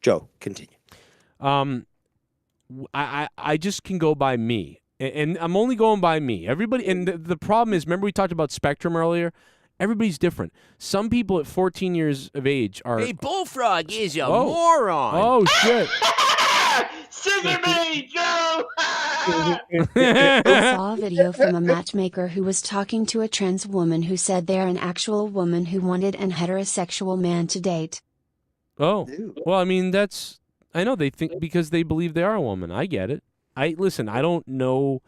Joe, continue. I just can go by me. And I'm only going by me. Everybody, and the problem is, remember we talked about spectrum earlier? Everybody's different. Some people at 14 years of age are... Hey, Bullfrog is a moron. Oh, shit. Scissor me, Joe! I saw a video from a matchmaker who was talking to a trans woman who said they're an actual woman who wanted an heterosexual man to date. Oh, well, I mean, I know they think because they believe they are a woman. I get it. Listen, I don't know.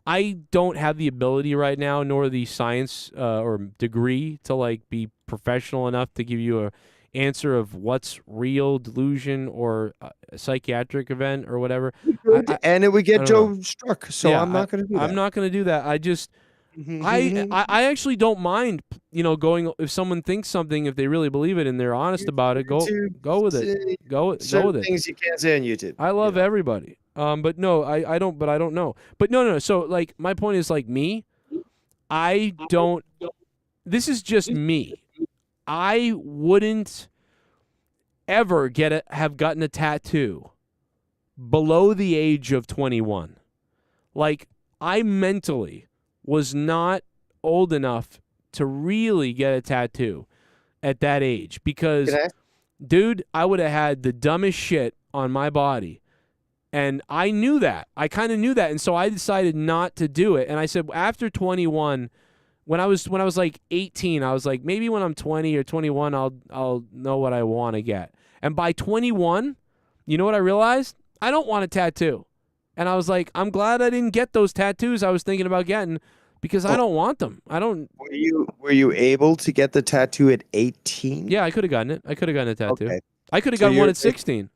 I don't have the ability right now, nor the science or degree to be professional enough to give you a answer of what's real delusion or a psychiatric event or whatever. And it would get Joe struck, so I'm not going to do that. I'm not going to do that. I just, I actually don't mind, going, if someone thinks something, if they really believe it and they're honest about it, go with it. Go with it. Things you can't say on YouTube. I love everybody. But no, I don't know. But no. So my point is me, I don't, this is just me. I wouldn't ever have gotten a tattoo below the age of 21. Like, I mentally was not old enough to really get a tattoo at that age because, dude, I would have had the dumbest shit on my body. And I knew that. I kind of knew that. And so I decided not to do it. And I said, after 21, when I was like 18, I was like, maybe when I'm 20 or 21, I'll know what I want to get. And by 21, you know what I realized? I don't want a tattoo. And I was like, I'm glad I didn't get those tattoos I was thinking about getting because I don't want them. I don't. Were you able to get the tattoo at 18? Yeah, I could have gotten it. I could have gotten a tattoo. Okay. I could have gotten one at 16.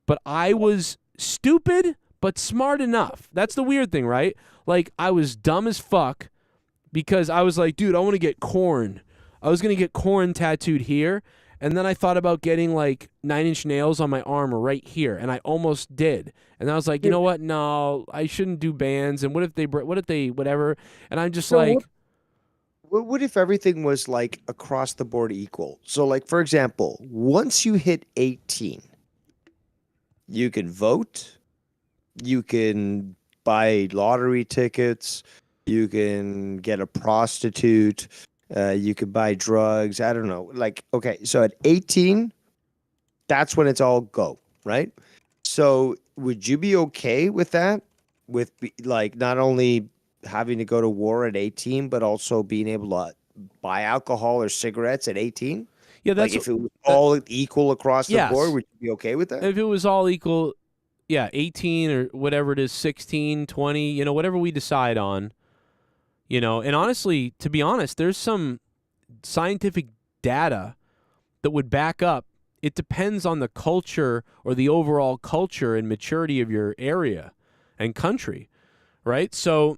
But I was stupid but smart enough. That's the weird thing, right? Like, I was dumb as fuck because I was like, dude, I want to get corn. I was going to get corn tattooed here. And then I thought about getting like 9-inch nails on my arm right here, and I almost did. And I was like, you know what? No, I shouldn't do bands. And what if they whatever? And I'm just like, what if everything was like across the board equal? So, like, for example, once you hit 18, you can vote, you can buy lottery tickets, you can get a prostitute. You could buy drugs. I don't know. Like, okay, so at 18, that's when it's all go, right? So would you be okay with that? With like not only having to go to war at 18, but also being able to buy alcohol or cigarettes at 18? Yeah, that's like if it was all equal across the board, would you be okay with that? If it was all equal, yeah, 18 or whatever it is, 16, 20, you know, whatever we decide on. You know, and honestly, to be honest, there's some scientific data that would back up. It depends on the culture or the overall culture and maturity of your area and country, right? So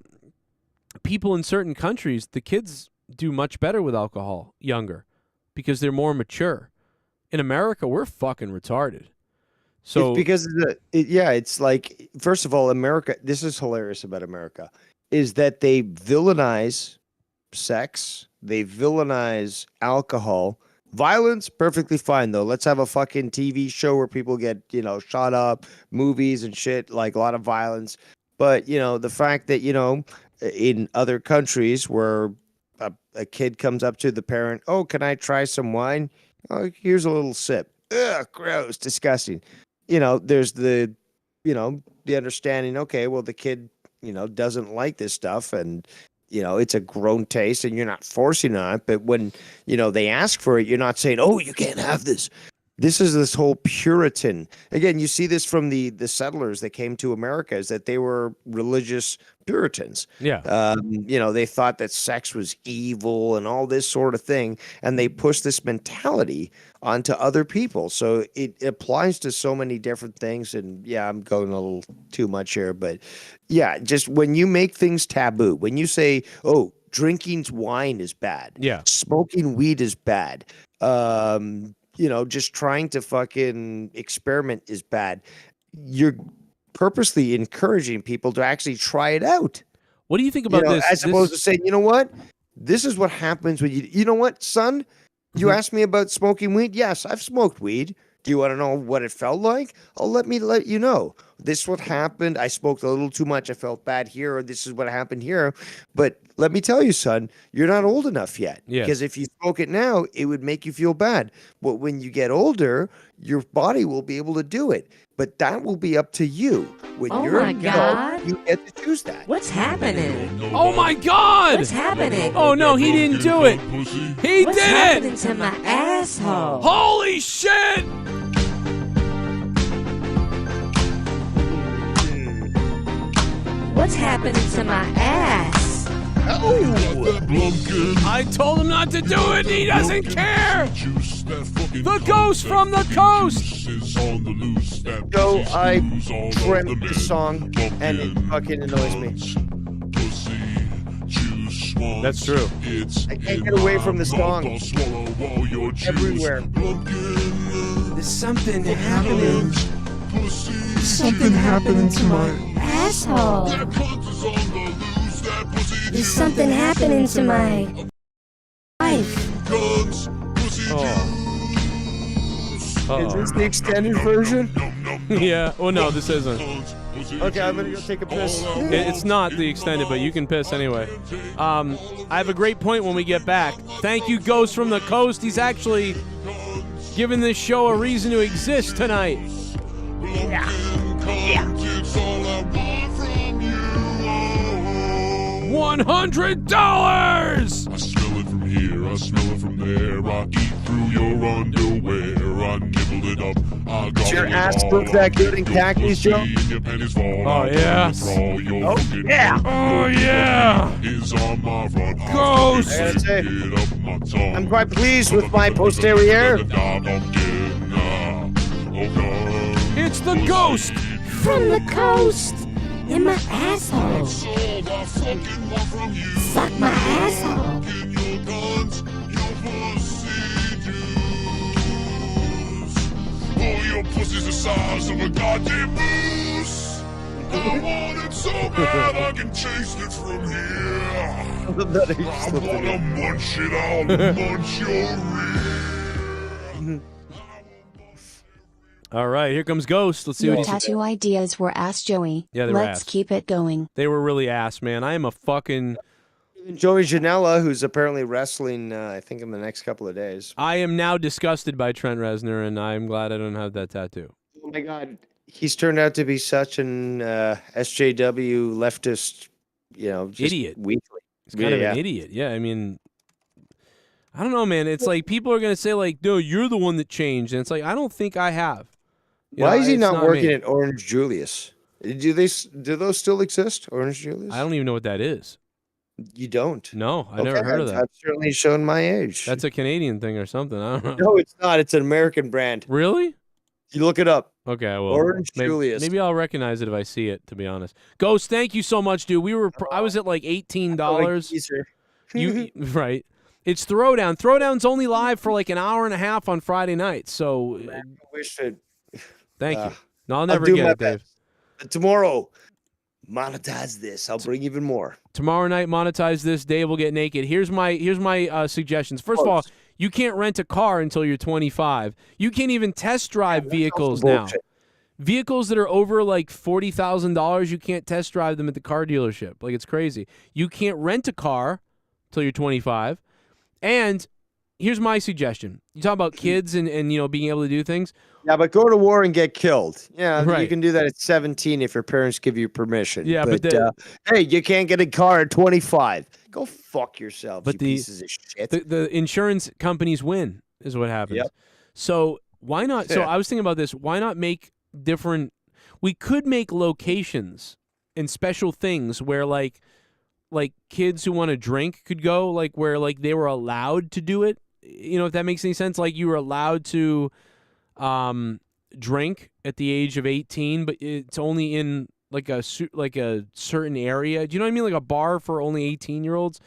people in certain countries, the kids do much better with alcohol younger because they're more mature. In America, we're fucking retarded. So it's because it's like, first of all, America, this is hilarious about America, is that they villainize sex, they villainize alcohol. Violence, perfectly fine, though. Let's have a fucking TV show where people get, you know, shot up, movies and shit, like a lot of violence. But, you know, the fact that, you know, in other countries where a kid comes up to the parent, oh, can I try some wine? Oh, here's a little sip. Ugh, gross, disgusting. You know, there's the understanding, okay, well, the kid, you know, doesn't like this stuff and, you know, it's a grown taste and you're not forcing on it. But when, you know, they ask for it, you're not saying, oh, you can't have this. This is this whole Puritan. Again, you see this from the settlers that came to America, is that they were religious Puritans. Yeah. You know, they thought that sex was evil and all this sort of thing. And they pushed this mentality onto other people. So it applies to so many different things. And yeah, I'm going a little too much here. But yeah, just when you make things taboo, when you say, oh, drinking wine is bad. Yeah. Smoking weed is bad. You know, just trying to fucking experiment is bad. You're purposely encouraging people to actually try it out. What do you think about this? As opposed to saying, you know what? This is what happens when you know what, son? You asked me about smoking weed? Yes, I've smoked weed. Do you want to know what it felt like? Let you know. This is what happened. I smoked a little too much. I felt bad here, or this is what happened here. But let me tell you, son, you're not old enough yet. Yeah. Because if you smoke it now, it would make you feel bad. But when you get older, your body will be able to do it. But that will be up to you. When you're my God. you get to choose that. What's happening? Oh my God! What's happening? Oh no, he didn't do it. He What's did happening it! to my asshole? Holy shit! What's happening to my ass? I told him not to do it. He doesn't care. The ghost from the coast. So I dreamt this song and it fucking annoys me. That's true. I can't get away from the song. Everywhere. There's something happening. Something happening to my asshole. There's something happening to my life. Is this the extended version? Yeah. Oh no, this isn't. Okay, I'm gonna go take a piss. It's not the extended, but you can piss anyway. I have a great point when we get back. Thank you, Ghost from the Coast. He's actually giving this show a reason to exist tonight. Yeah. $100! I smell it from here, I smell it from there. I eat through your underwear. I nibble it up. I Does your ass look that good in khakis, Joe? Oh, yeah. Oh, yeah. Oh, yeah. Ghost. I gotta say, I'm quite pleased with my posterior. It's the Ghost From the coast. In my asshole. Suck my asshole. Oh, your pussy's the size of a goddamn moose. I want it so bad I can taste it from here. I wanna munch it, I'll munch your rear. All right, here comes Ghost. Let's see Your what he's... tattoo ideas were ass Joey. Yeah, they were Let's ass. keep it going. They were really ass, man. I am a fucking... Joey Janela, who's apparently wrestling, I think, in the next couple of days. I am now disgusted by Trent Reznor, and I'm glad I don't have that tattoo. Oh my God, he's turned out to be such an SJW leftist, just Idiot. Weakly. He's kind of an idiot. Yeah, I mean... I don't know, man. It's like people are going to say, like, no, you're the one that changed. And it's like, I don't think I have. Why is he it's not working me. at Orange Julius? Do those still exist, Orange Julius? I don't even know what that is. You don't? No, I never heard of that. I've certainly shown my age. That's a Canadian thing or something. I don't know. No, it's not. It's an American brand. Really? You look it up. Okay, well, Orange Julius. Maybe I'll recognize it if I see it. To be honest, Ghost, thank you so much, dude. I was at like $18. You right? It's Throwdown. Throwdown's only live for like an hour and a half on Friday night. So, I wish it. Thank you. No, I'll never do get my it, Dave. best. Tomorrow, monetize this. I'll bring even more. Tomorrow night, monetize this. Dave will get naked. Here's my suggestions. First of all, you can't rent a car until you're 25. You can't even test drive vehicles now. Vehicles that are over like $40,000, you can't test drive them at the car dealership. Like, it's crazy. You can't rent a car until you're 25. And here's my suggestion. You talk about kids and being able to do things. Yeah, but go to war and get killed. Yeah, Right. you can do that at 17 if your parents give you permission. Yeah, but hey, you can't get a car at 25. Go fuck yourself, But you the- pieces of shit. The insurance companies win is what happens. Yep. So why not? So Yeah. I was thinking about this. Why not make different? We could make locations and special things where like kids who want to drink could go, like where like they were allowed to do it. If that makes any sense. Like you were allowed to drink at the age of 18, but it's only in like a certain area. Do you know what I mean? Like a bar for only 18-year-olds.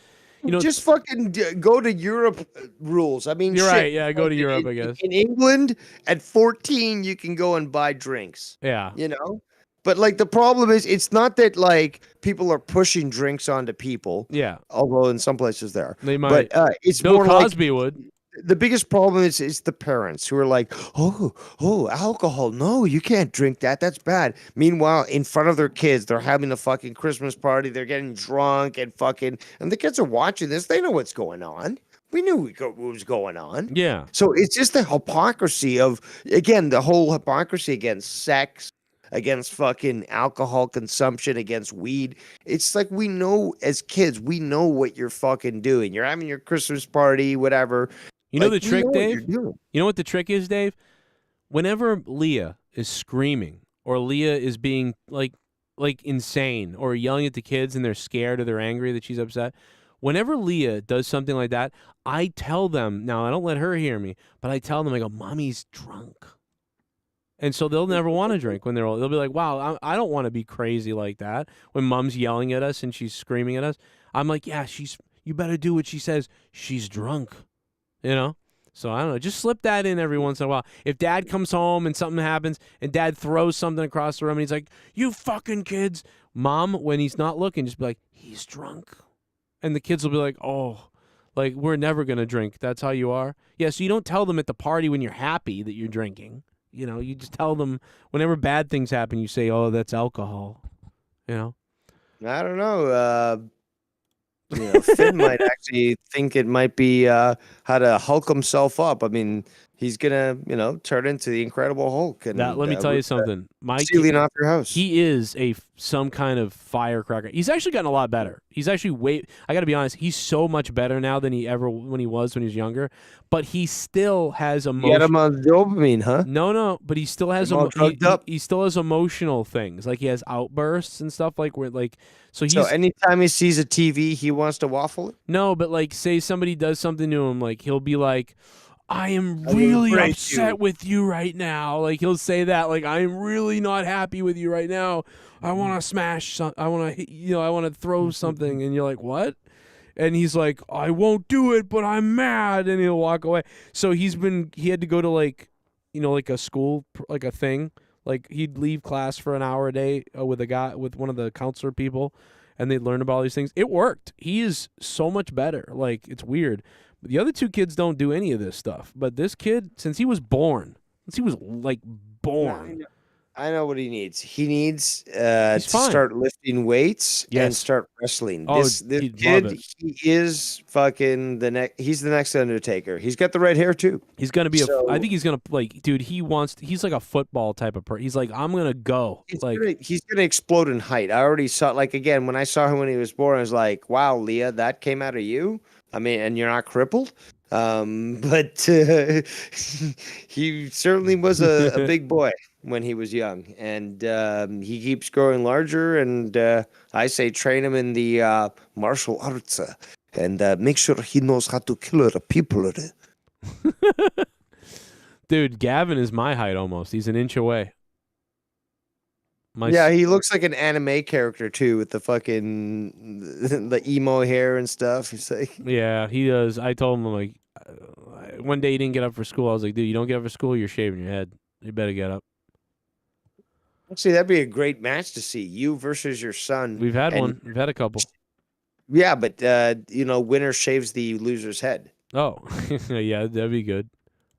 Just fucking go to Europe rules. I mean, You're shit. right. Yeah, go to Europe, I guess. In England, at 14, you can go and buy drinks. Yeah. But like the problem is, it's not that like people are pushing drinks onto people. Yeah. Although in some places there, They might. But it's Bill more Cosby like would. the biggest problem is the parents who are like, oh, alcohol. No, you can't drink that. That's bad. Meanwhile, in front of their kids, they're having a fucking Christmas party. They're getting drunk and the kids are watching this. They know what's going on. We knew what was going on. Yeah. So it's just the hypocrisy of, again, the whole hypocrisy against sex, against fucking alcohol consumption, against weed. It's like we know as kids, we know what you're fucking doing. You're having your Christmas party, whatever. You know Like, the trick, what Dave? you're doing. You know what the trick is, Dave? Whenever Leah is screaming or Leah is being like insane or yelling at the kids and they're scared or they're angry that she's upset, whenever Leah does something like that, I tell them, now I don't let her hear me, but I tell them, I go, Mommy's drunk. And so they'll never want to drink when they're old. They'll be like, wow, I don't want to be crazy like that. When Mom's yelling at us and she's screaming at us, I'm like, yeah, you better do what she says. She's drunk. So I don't know. Just slip that in every once in a while. If Dad comes home and something happens and Dad throws something across the room and he's like, you fucking kids. Mom, when he's not looking, just be like, he's drunk. And the kids will be like, oh, Like, we're never going to drink. That's how you are. Yeah, so you don't tell them at the party when you're happy that you're drinking. You know, you just tell them whenever bad things happen, you say, oh, that's alcohol. You know? I don't know. Finn might actually think it might be how to Hulk himself up. I mean, he's gonna, turn into the Incredible Hulk. And Let me tell you something. Stealing off your house. He is some kind of firecracker. He's actually gotten a lot better. He's actually I got to be honest. He's so much better now than when he was younger. But he still has emotion. You got him on dopamine, huh? No. But he still has he still has emotional things. Like he has outbursts and stuff. So anytime he sees a TV, he wants to waffle it. No, but like say somebody does something to him, like he'll be like, I am really upset with you right now. Like he'll say that, like I am really not happy with you right now. I want to smash I want to I want to throw something, and you're like, what? And he's like, I won't do it, but I'm mad, and he'll walk away. So he had to go to like a school, like a thing. Like he'd leave class for an hour a day with one of the counselor people, and they'd learn about all these things. It worked. He is so much better. Like it's weird. The other two kids don't do any of this stuff. But this kid, since he was born, I know what he needs. He needs to start lifting weights and start wrestling. This kid, he is fucking he's the next Undertaker. He's got the red hair too. He's gonna be I think he's gonna dude. He's like a football type of person. He's like, I'm gonna go. He's gonna explode in height. I already saw again when I saw him when he was born. I was like, wow, Leah, that came out of you. I mean, and you're not crippled. But he certainly was a big boy when he was young, and he keeps growing larger. And I say train him in the martial arts, and make sure he knows how to kill the people. Dude, Gavin is my height almost. He's an inch away. He looks like an anime character too, with the fucking the emo hair and stuff. He's like, yeah, he does. I told him like one day he didn't get up for school. I was like, dude, you don't get up for school, you're shaving your head. You better get up. Actually, that'd be a great match to see, you versus your son. We've had one. We've had a couple. Yeah, but winner shaves the loser's head. Oh, yeah, that'd be good.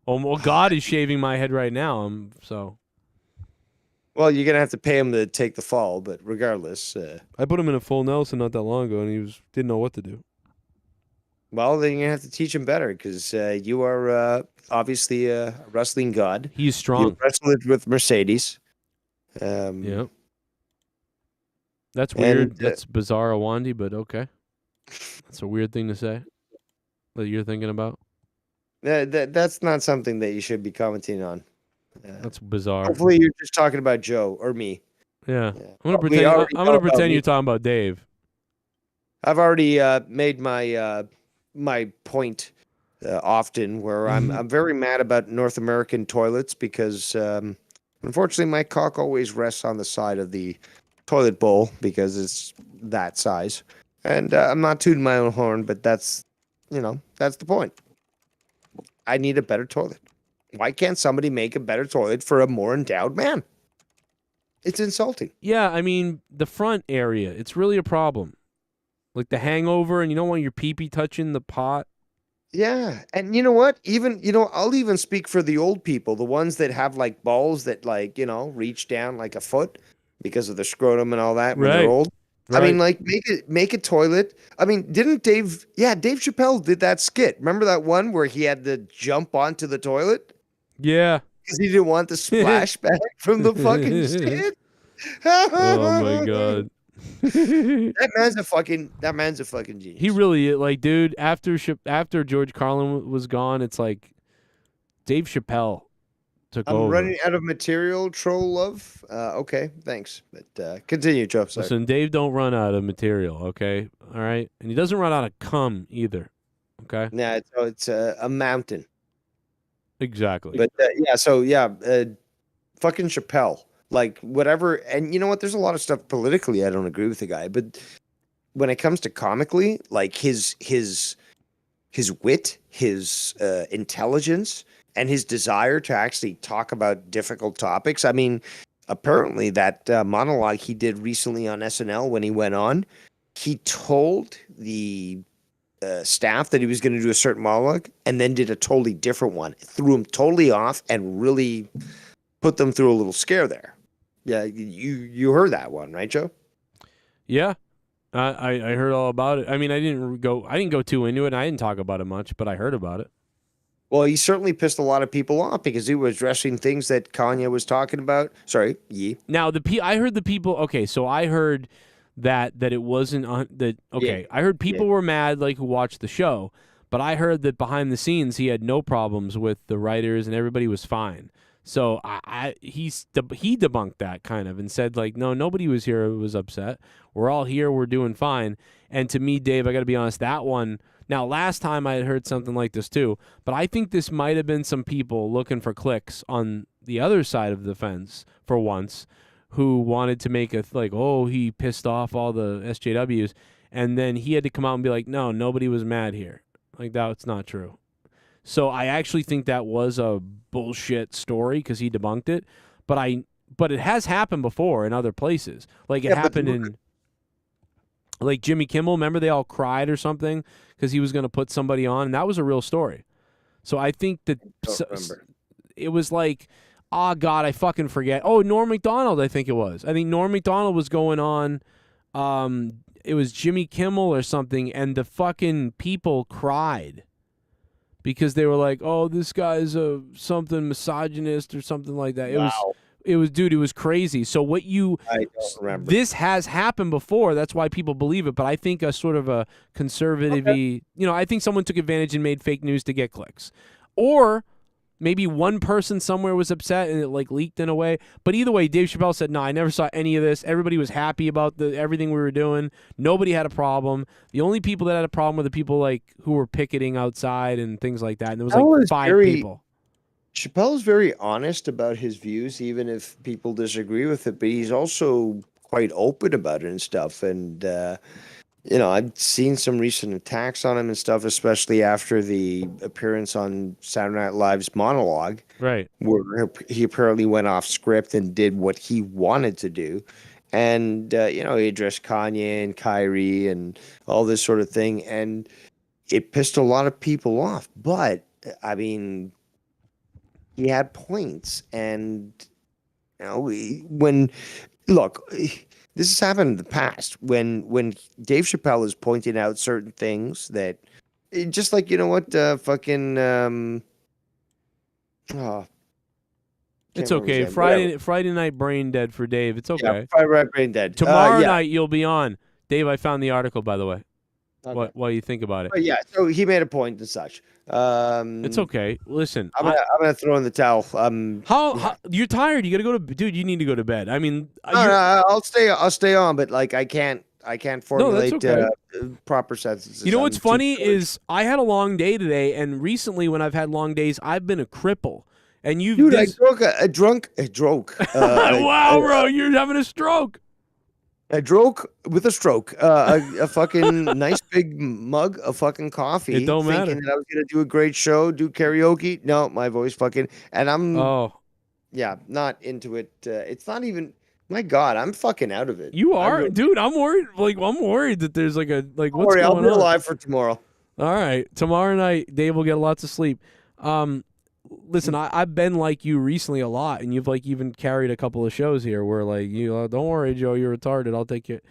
Oh, well, God is shaving my head right now. Well, you're gonna have to pay him to take the fall, but regardless, I put him in a full Nelson not that long ago, and he didn't know what to do. Well, then you're gonna have to teach him better, because you are obviously a wrestling god. He's strong. You wrestled with Mercedes. Yeah. That's weird. That's bizarre, Awandi, but okay. That's a weird thing to say that you're thinking about. That's not something that you should be commenting on. That's bizarre. Hopefully, you're just talking about Joe or me. Yeah. I'm gonna pretend. I'm gonna pretend you're talking about Dave. I've already made my my point often, where I'm very mad about North American toilets because unfortunately my cock always rests on the side of the toilet bowl because it's that size, and I'm not tooting my own horn, but that's the point. I need a better toilet. Why can't somebody make a better toilet for a more endowed man? It's insulting. Yeah, I mean, the front area, it's really a problem. Like the hangover, and you don't want your pee-pee touching the pot. Yeah, and you know what? Even, I'll even speak for the old people, the ones that have like balls that reach down like a foot because of the scrotum and all that when they're old. Right. I mean, like make a toilet. I mean, didn't Dave Chappelle did that skit. Remember that one where he had to jump onto the toilet? Yeah. Because he didn't want the splashback from the fucking shit. Oh my God. That man's a fucking genius. He really is. Like, dude, after George Carlin was gone, it's like Dave Chappelle took over. I'm running out of material, troll love. Okay, thanks. But continue, Joe. Sorry. Listen, Dave don't run out of material, okay? All right? And he doesn't run out of cum either, okay? Yeah, it's a mountain. Exactly. But fucking Chappelle. Like, whatever. And you know what? There's a lot of stuff politically I don't agree with the guy. But when it comes to comically, like his wit, his intelligence, and his desire to actually talk about difficult topics. I mean, apparently that monologue he did recently on SNL when he went on, he told the the staff that he was going to do a certain monologue, and then did a totally different one. It threw him totally off and really put them through a little scare there. Yeah, you heard that one, right, Joe? Yeah, I heard all about it. I mean, I didn't go too into it, and I didn't talk about it much, but I heard about it. Well, he certainly pissed a lot of people off because he was addressing things that Kanye was talking about. Sorry, Yee. Now I heard the people. Okay, so I heard that it wasn't that. Okay, yeah. I heard people were mad, like who watched the show, but I heard that behind the scenes he had no problems with the writers and everybody was fine. So he debunked that kind of and said like, no, nobody was here who was upset. We're all here. We're doing fine. And to me, Dave, I got to be honest, that one. Now, last time I had heard something like this too, but I think this might have been some people looking for clicks on the other side of the fence for once, who wanted to make he pissed off all the SJWs, and then he had to come out and be like, no, nobody was mad here. Like, that's not true. So I actually think that was a bullshit story because he debunked it, but it has happened before in other places. Like, it happened in, like, Jimmy Kimmel. Remember they all cried or something because he was going to put somebody on, and that was a real story. So I think that it was like, oh, God, I fucking forget. Oh, Norm Macdonald, I think it was. I think Norm Macdonald was going on. It was Jimmy Kimmel or something, and the fucking people cried because they were like, oh, this guy's something misogynist or something like that. It was crazy. So I don't remember. This has happened before. That's why people believe it. But I think a sort of a conservative-y, I think someone took advantage and made fake news to get clicks. Or maybe one person somewhere was upset and it like leaked in a way. But either way, Dave Chappelle said, no, I never saw any of this. Everybody was happy about everything we were doing. Nobody had a problem. The only people that had a problem were the people like who were picketing outside and things like that. And there was like 5 people. Chappelle's very honest about his views, even if people disagree with it, but he's also quite open about it and stuff. And, I've seen some recent attacks on him and stuff, especially after the appearance on Saturday Night Live's monologue. Right. Where he apparently went off script and did what he wanted to do. And, he addressed Kanye and Kyrie and all this sort of thing. And it pissed a lot of people off. But, I mean, he had points. And, this has happened in the past when Dave Chappelle is pointing out certain things that, just like, it's okay. Friday night brain dead for Dave. It's okay. Yeah, Friday night brain dead. Tomorrow night you'll be on. Dave, I found the article, by the way. Okay. What do you think about it? But yeah, so he made a point and such. It's okay. Listen, I'm gonna throw in the towel. How you're tired? You gotta go to dude. You need to go to bed. I mean, I'll stay on, but like I can't formulate proper sentences. You know what's funny is I had a long day today, and recently when I've had long days, I've been a cripple. And I drunk a stroke. Wow, bro, you're having a stroke. I drove with a stroke, a fucking nice big mug of fucking coffee. It don't matter. Thinking that I was gonna do a great show, do karaoke. No, my voice fucking, and I'm not into it. It's not even. My God, I'm fucking out of it. You are, dude. I'm worried. Like I'm worried that there's what's going on. I'll be alive for tomorrow. All right, tomorrow night, Dave will get lots of sleep. Listen, I've been like you recently a lot, and you've like even carried a couple of shows here where like don't worry, Joe, you're retarded. I'll take you.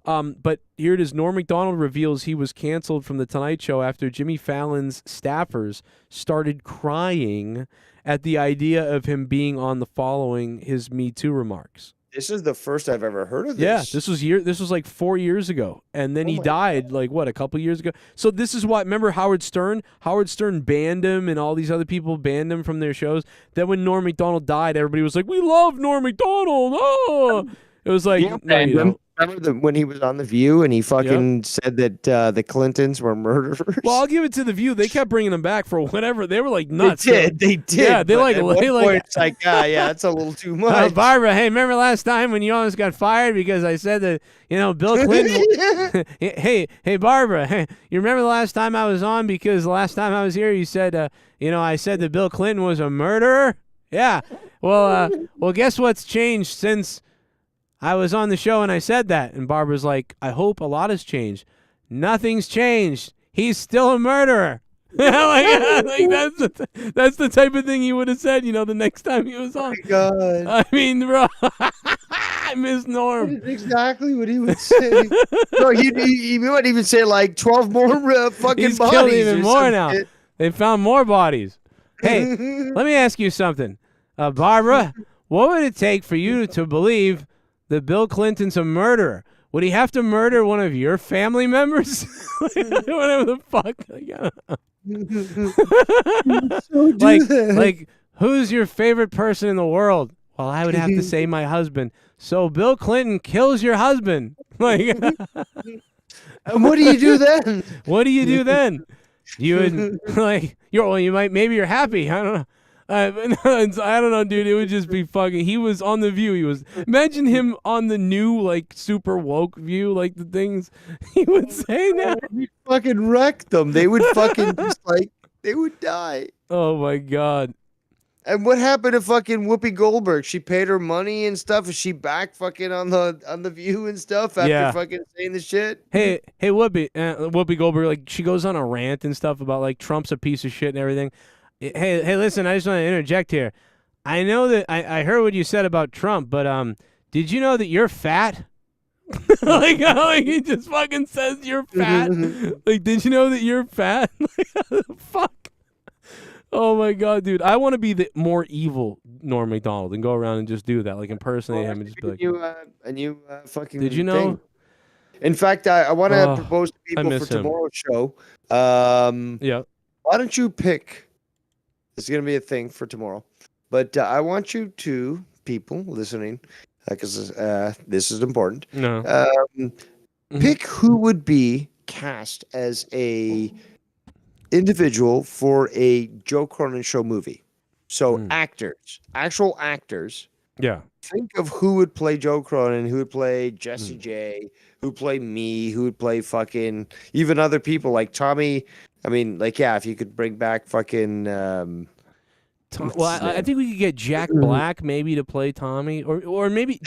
But here it is. Norm Macdonald reveals he was canceled from the Tonight Show after Jimmy Fallon's staffers started crying at the idea of him being on the following his Me Too remarks. This is the first I've ever heard of this. Yeah, this was like 4 years ago, and then he died a couple years ago. So this is why. Remember Howard Stern? Howard Stern banned him, and all these other people banned him from their shows. Then when Norm Macdonald died, everybody was like, "We love Norm Macdonald." Oh, it was like, no, you don't. Remember when he was on The View and he fucking said that the Clintons were murderers? Well, I'll give it to The View. They kept bringing him back for whatever. They were like nuts. They did. Yeah, it's like, that's a little too much. Barbara, hey, remember last time when you almost got fired because I said that, Bill Clinton. hey, Barbara, hey, you remember the last time I was on because the last time I was here you said, I said that Bill Clinton was a murderer? Yeah. Well, guess what's changed since I was on the show and I said that. And Barbara's like, I hope a lot has changed. Nothing's changed. he's still a murderer. like that's the type of thing he would have said, the next time he was on. Oh my God. I mean, bro, I miss Norm. That is exactly what he would say. No, he might even say like 12 more fucking He's bodies. killed even or more some now. shit. They found more bodies. Hey, let me ask you something, Barbara. What would it take for you to believe that Bill Clinton's a murderer? Would he have to murder one of your family members? Whatever the fuck. Like, who's your favorite person in the world? Well, I would have to say my husband. So Bill Clinton kills your husband. Like, and what do you do then? What do you do then? You would like maybe you're happy. I don't know. I don't know, dude. It would just be fucking. He was on The View. Imagine him on the new like super woke View, like the things he would say now. He fucking wrecked them. They would fucking just like they would die. Oh my God. And what happened to fucking Whoopi Goldberg? She paid her money and stuff. Is she back fucking on the View and stuff after fucking saying the shit? Hey, Whoopi Goldberg, like she goes on a rant and stuff about like Trump's a piece of shit and everything. Hey, listen, I just want to interject here. I know that I heard what you said about Trump, but did you know that you're fat? like he just fucking says you're fat. Like, did you know that you're fat? Fuck. Oh my God, dude! I want to be the more evil Norm Macdonald and go around and just do that, like impersonate him and just be like, a new fucking. Did you know? Thing. In fact, I want to propose to people for tomorrow's show. Yeah. Why don't you pick? This is going to be a thing for tomorrow. But I want you to, people listening, because this is important, pick who would be cast as a individual for a Joe Cronin show movie. So actors, actual actors. Yeah. Think of who would play Joe Cronin, who would play Jesse J, who would play me, who would play fucking even other people like Tommy. I mean, like, yeah, if you could bring back fucking. I think we could get Jack Black maybe to play Tommy, or maybe.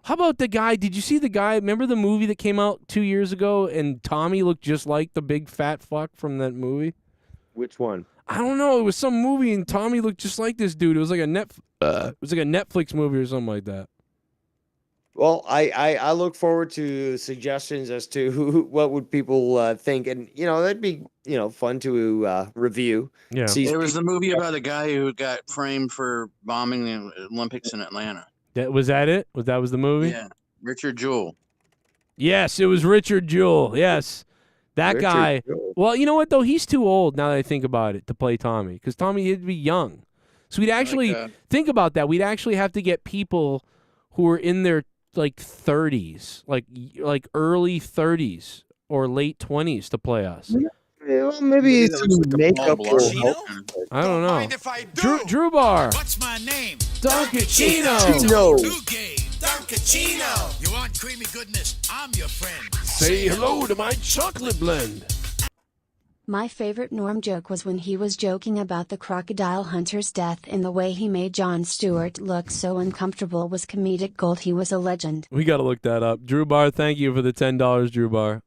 How about the guy? Did you see the guy? Remember the movie that came out 2 years ago, and Tommy looked just like the big fat fuck from that movie? Which one? I don't know. It was some movie, and Tommy looked just like this dude. It was like a Netflix movie or something like that. Well, I look forward to suggestions as to what would people think, and that'd be fun to review. Yeah, there was a movie about a guy who got framed for bombing the Olympics in Atlanta. Was that it? That was the movie? Yeah, Richard Jewell. Yes, it was Richard Jewell. Yes, that Richard guy. Jewell. Well, you know what though? He's too old now that I think about it to play Tommy, because Tommy would be young. So we'd actually think about that. We'd actually have to get people who are in their like 30s, like early 30s or late 20s to play us. Well, maybe some makeup will help. I don't know. Drew Bar. What's my name? Duncachino. Duncachino. You want creamy goodness? I'm your friend. Say hello to my chocolate blend. My favorite Norm joke was when he was joking about the crocodile hunter's death, and the way he made Jon Stewart look so uncomfortable was comedic gold. He was a legend. We got to look that up. Drew Bar, thank you for the $10, Drew Bar.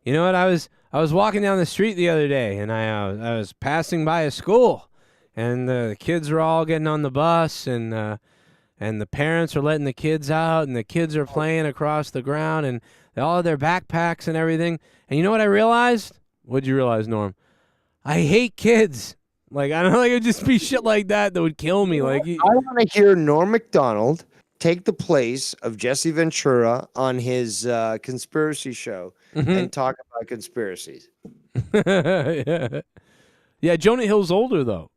You know what? I was walking down the street the other day, and I was passing by a school, and the kids were all getting on the bus, and the parents are letting the kids out, and the kids are playing across the ground, and they all have their backpacks and everything. And you know what I realized? What'd you realize, Norm? I hate kids. Like, I don't know, like it'd just be shit like that would kill me. Like, I want to hear Norm Macdonald take the place of Jesse Ventura on his conspiracy show and talk about conspiracies. Yeah, Jonah Hill's older though.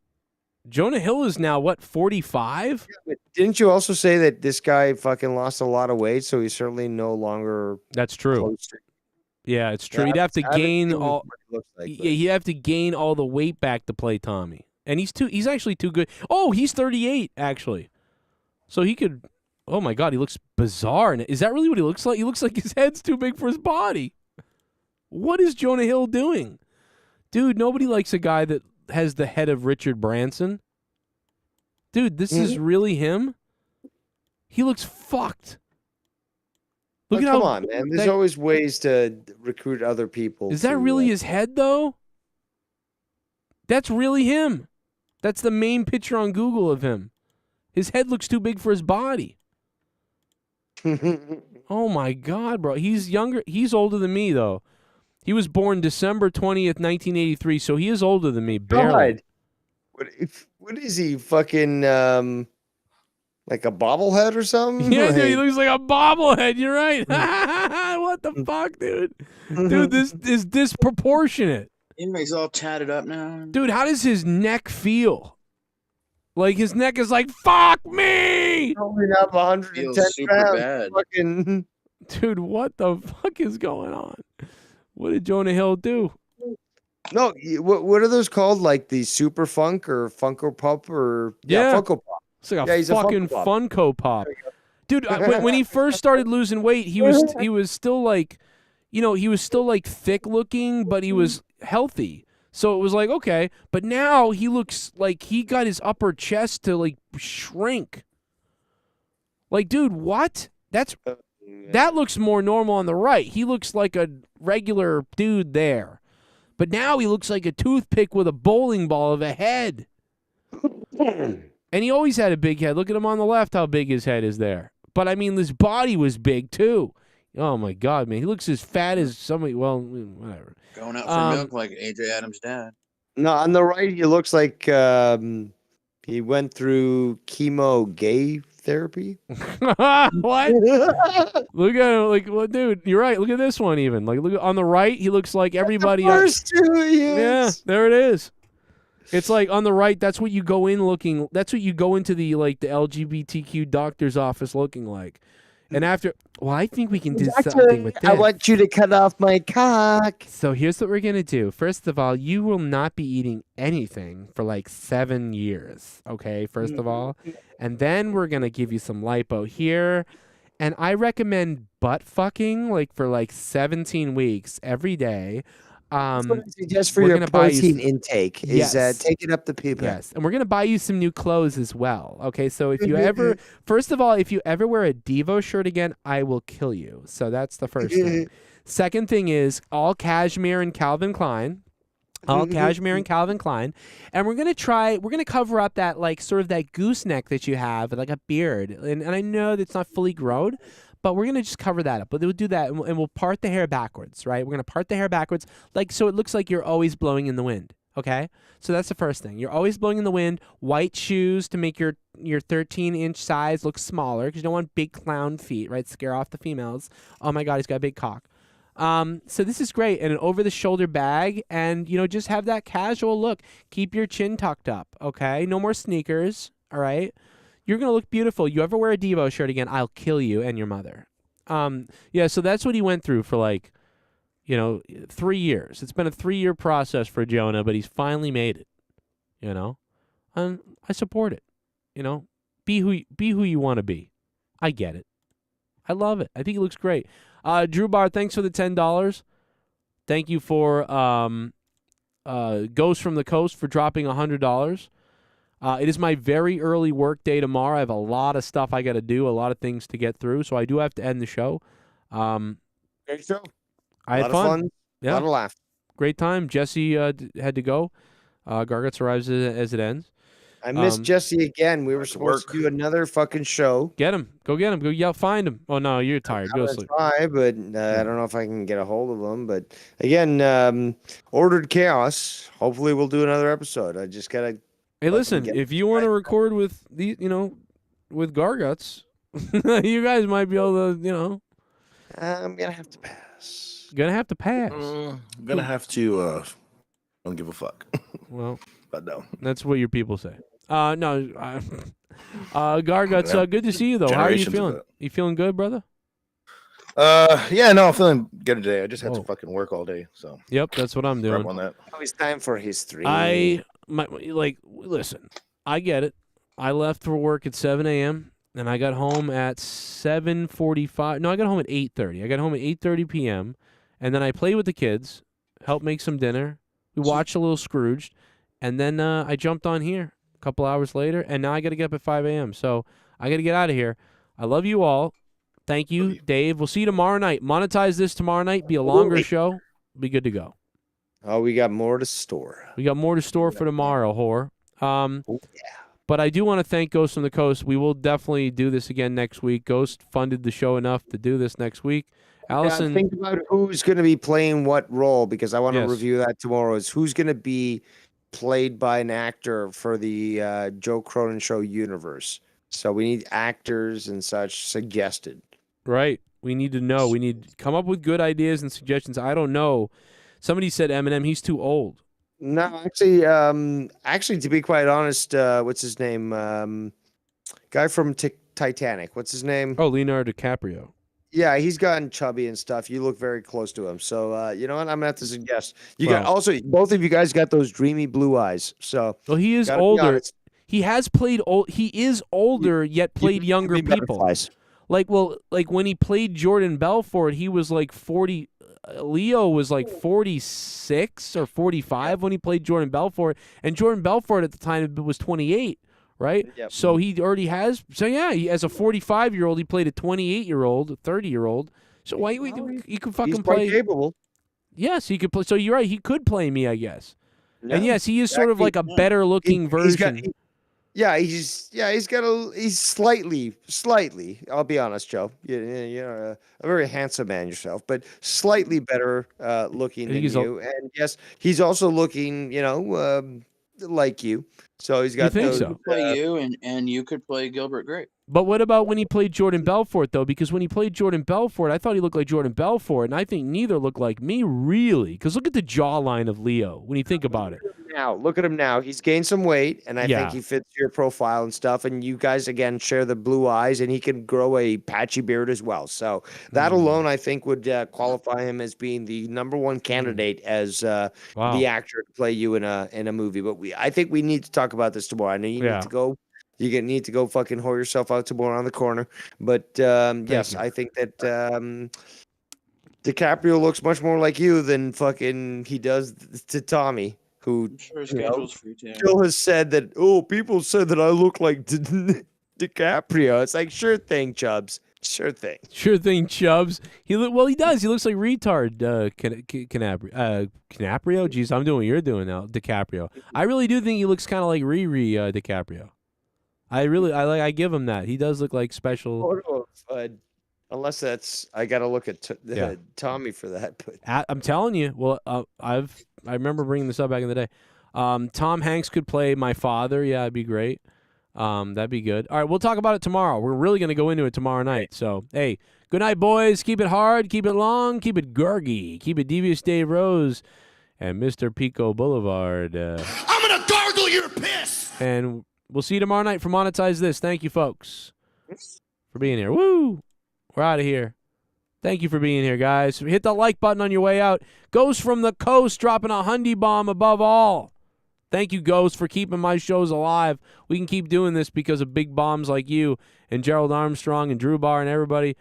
Jonah Hill is now what, 45? Yeah, didn't you also say that this guy fucking lost a lot of weight, so he's certainly no longer? That's true. Close to... Yeah, it's true. Yeah, he'd have to gain all. Like, yeah, he'd have to gain all the weight back to play Tommy, and he's actually too good. Oh, he's 38 actually, so he could. Oh my God, he looks bizarre. Is that really what he looks like? He looks like his head's too big for his body. What is Jonah Hill doing, dude? Nobody likes a guy that has the head of Richard Branson. Dude, this is really him. He looks fucked. Look at come how. on, man. There's always ways to recruit other people. Is that really his head, though? That's really him. That's the main picture on Google of him. His head looks too big for his body. Oh, my God, bro. He's younger. He's older than me, though. He was born December 20th, 1983, so he is older than me, barely. God. What is he, fucking, like a bobblehead or something? Yeah, dude, he looks like a bobblehead. You're right. What the fuck, dude? Dude, this is disproportionate. He's all tatted up now. Dude, how does his neck feel? Like, his neck is like, fuck me! Only up 110 Feels super pounds. bad. Fucking... Dude, what the fuck is going on? What did Jonah Hill do? No, what are those called? Like the Super Funk or Funko Pop or Funko Pop. It's like a fucking Funko Pop. Dude, when he first started losing weight, he was still like, he was still like thick looking, but he was healthy. So it was like, okay, but now he looks like he got his upper chest to like shrink. Like, dude, what? That looks more normal on the right. He looks like a regular dude there. But now he looks like a toothpick with a bowling ball of a head. And he always had a big head. Look at him on the left, how big his head is there. But, I mean, his body was big, too. Oh, my God, man. He looks as fat as somebody, well, whatever. Going out for milk like AJ Adams' dad. No, on the right, he looks like he went through chemo gay therapy. What? Look at him, like, well, dude, you're right. Look at this one even. Like, look on the right, he looks like everybody else. Yeah, there it is. It's like on the right, that's what you go in looking. That's what you go into the LGBTQ doctor's office looking like. And after, well, I think we can do something with this. I want you to cut off my cock. So here's what we're going to do. First of all, you will not be eating anything for like 7 years, okay, first of all. And then we're going to give you some lipo here. And I recommend butt fucking like for like 17 weeks every day. Just for your protein intake is taking up the people. Yes, and we're gonna buy you some new clothes as well. Okay, so if you ever, first of all, if you ever wear a Devo shirt again, I will kill you. So that's the first thing. Second thing is all cashmere and Calvin Klein. All cashmere and Calvin Klein. And we're going to cover up that, like, sort of that gooseneck that you have, like a beard. And I know that's not fully grown, but we're going to just cover that up. But we'll do that, and we'll part the hair backwards, right? We're going to part the hair backwards, like, so it looks like you're always blowing in the wind, okay? So that's the first thing. You're always blowing in the wind. White shoes to make your 13-inch size look smaller, because you don't want big clown feet, right? Scare off the females. Oh, my God, he's got a big cock. So this is great, and an over-the-shoulder bag, and, just have that casual look. Keep your chin tucked up, okay? No more sneakers, all right? You're going to look beautiful. You ever wear a Devo shirt again, I'll kill you and your mother. Yeah, so that's what he went through for, 3 years. It's been a 3-year process for Jonah, but he's finally made it, And I support it, Be who you want to be. I get it. I love it. I think he looks great. Drew Bar, thanks for the $10. Thank you for Ghost from the Coast for dropping $100. It is my very early work day tomorrow. I have a lot of stuff I got to do, a lot of things to get through, so I do have to end the show. Great show. I had fun. Yeah. A lot of laugh. Great time. Jesse had to go. Garguts arrives as it ends. I missed Jesse again. We were supposed to do another fucking show. Get him. Go get him. Go yell. Find him. Oh, no, you're tired. Go to sleep. Try, but I don't know if I can get a hold of him. But again, Ordered Chaos. Hopefully we'll do another episode. I just got to. Hey, listen, if you want to record with with Garguts, you guys might be able to, I'm going to have to pass. Gonna have to pass. I'm going to have to, don't give a fuck. Well, but no. That's what your people say. No, Garguts, good to see you, though. How are you feeling? You feeling good, brother? Yeah, no, I'm feeling good today. I just had to fucking work all day, so. Yep, that's what I'm doing. On that. Oh, it's time for history. Listen, I get it. I left for work at 7 a.m., and I got home at 7:45. No, I got home at 8:30. I got home at 8:30 p.m., and then I played with the kids, helped make some dinner. We watched a little Scrooged, and then I jumped on here a couple hours later, and now I got to get up at 5 a.m., so I got to get out of here. I love you all. Thank you, Dave. We'll see you tomorrow night. Monetize this tomorrow night. Be a longer show. Be good to go. Oh, we got more to store. We got more to store for tomorrow, whore. But I do want to thank Ghost from the Coast. We will definitely do this again next week. Ghost funded the show enough to do this next week. Allison, think about who's going to be playing what role, because I want to review that tomorrow. Is who's going to be played by an actor for the Joe Cronin Show universe. So we need actors and such suggested. Right. We need to know. We need to come up with good ideas and suggestions. I don't know. Somebody said Eminem. He's too old. No, actually, to be quite honest, what's his name? Guy from Titanic. What's his name? Oh, Leonardo DiCaprio. Yeah, he's gotten chubby and stuff. You look very close to him. So, you know what? I'm going to have to suggest. Both of you guys got those dreamy blue eyes. So, well, he is older. He has played old. He is older, yet played younger people. Like when he played Jordan Belfort, he was like 40. Leo was like 46 or 45 when he played Jordan Belfort, and Jordan Belfort at the time was 28, right? Yep. So he already has. So yeah, as a 45-year-old, he played a 28-year-old, a 30-year-old. So why you could fucking play? He's capable. Yes, he could play. So you're right. He could play me, I guess. No, and yes, he is sort of like a better-looking version. He's slightly. I'll be honest, Joe. You're a very handsome man yourself, but slightly better looking than you. And yes, he's also looking, like you. So he's got those. So? Play you, and you could play Gilbert Grape. But what about when he played Jordan Belfort, though? Because when he played Jordan Belfort, I thought he looked like Jordan Belfort, and I think neither look like me, really. Because look at the jawline of Leo when you think about it. Look at him now. He's gained some weight, and I think he fits your profile and stuff. And you guys, again, share the blue eyes, and he can grow a patchy beard as well. So that alone, I think, would qualify him as being the #1 candidate as the actor to play you in a movie. But I think we need to talk about this tomorrow. I know you need to go. You need to go fucking whore yourself out tomorrow on the corner. But yes, I think that DiCaprio looks much more like you than fucking he does to Tommy, who Jill has said that, people said that I look like DiCaprio. It's like, sure thing, Chubbs. Sure thing. Sure thing, Chubbs. He does. He looks like retard Canaprio. Jeez, I'm doing what you're doing now, DiCaprio. I really do think he looks kind of like Riri DiCaprio. I give him that. He does look like special. Unless I got to look at Tommy for that. But I'm telling you. Well, I remember bringing this up back in the day. Tom Hanks could play my father. Yeah, it'd be great. That'd be good. All right, we'll talk about it tomorrow. We're really going to go into it tomorrow night. So, hey, good night, boys. Keep it hard. Keep it long. Keep it gurgy. Keep it Devious Dave Rose and Mr. Pico Boulevard. I'm going to gargle your piss. And we'll see you tomorrow night for Monetize This. Thank you, folks, for being here. Woo! We're out of here. Thank you for being here, guys. Hit the like button on your way out. Ghost from the Coast dropping a Hundy bomb above all. Thank you, Ghost, for keeping my shows alive. We can keep doing this because of big bombs like you and Gerald Armstrong and Drew Barr and everybody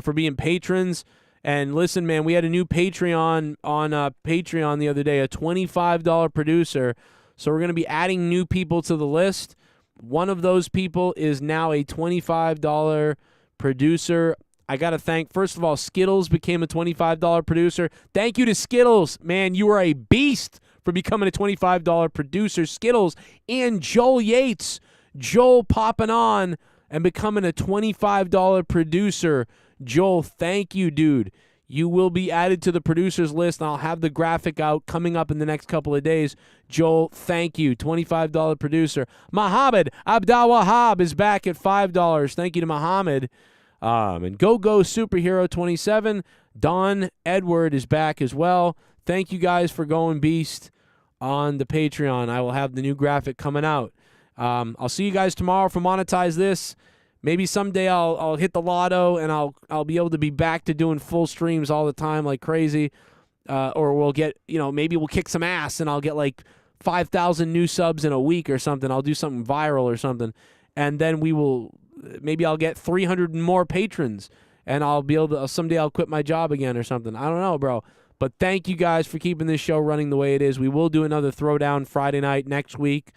for being patrons. And listen, man, we had a new Patreon on Patreon the other day, a $25 producer. So we're going to be adding new people to the list. One of those people is now a $25 producer. I got to thank, first of all, Skittles became a $25 producer. Thank you to Skittles. Man, you are a beast for becoming a $25 producer. Skittles and Joel Yates. Joel popping on and becoming a $25 producer. Joel, thank you, dude. You will be added to the producers list, and I'll have the graphic out coming up in the next couple of days. Joel, thank you. $25 producer. Mohammed Abdul Wahab is back at $5. Thank you to Mohammed. And Go Superhero 27. Don Edward is back as well. Thank you guys for going beast on the Patreon. I will have the new graphic coming out. I'll see you guys tomorrow for Monetize This. Maybe someday I'll hit the lotto and I'll be able to be back to doing full streams all the time like crazy. Or we'll get, maybe we'll kick some ass and I'll get like 5,000 new subs in a week or something. I'll do something viral or something. And then maybe I'll get 300 more patrons and I'll be able to, someday I'll quit my job again or something. I don't know, bro. But thank you guys for keeping this show running the way it is. We will do another Throwdown Friday night next week.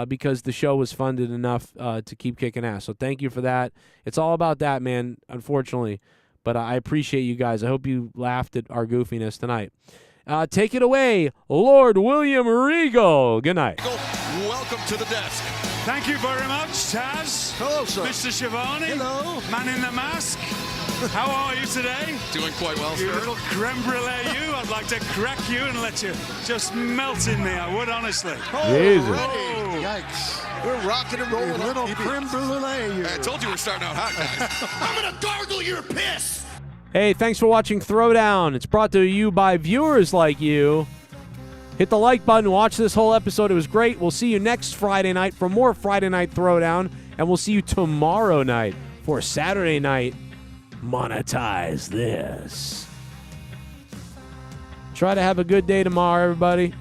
because the show was funded enough to keep kicking ass. So thank you for that. It's all about that, man, unfortunately. But I appreciate you guys. I hope you laughed at our goofiness tonight. Take it away, Lord William Regal. Good night. Welcome to the desk. Thank you very much, Taz. Hello, sir. Mr. Shivani. Hello. Man in the mask. How are you today? Doing quite well, you sir. Little creme brulee you. I'd like to crack you and let you just melt in me. I would, honestly. Jesus. Oh, yikes. We're rocking and rolling. Little creme brulee you. I told you we're starting out hot, guys. I'm going to gargle your piss. Hey, thanks for watching Throwdown. It's brought to you by viewers like you. Hit the like button. Watch this whole episode. It was great. We'll see you next Friday night for more Friday Night Throwdown. And we'll see you tomorrow night for Saturday night. Monetize this. Try to have a good day tomorrow, everybody.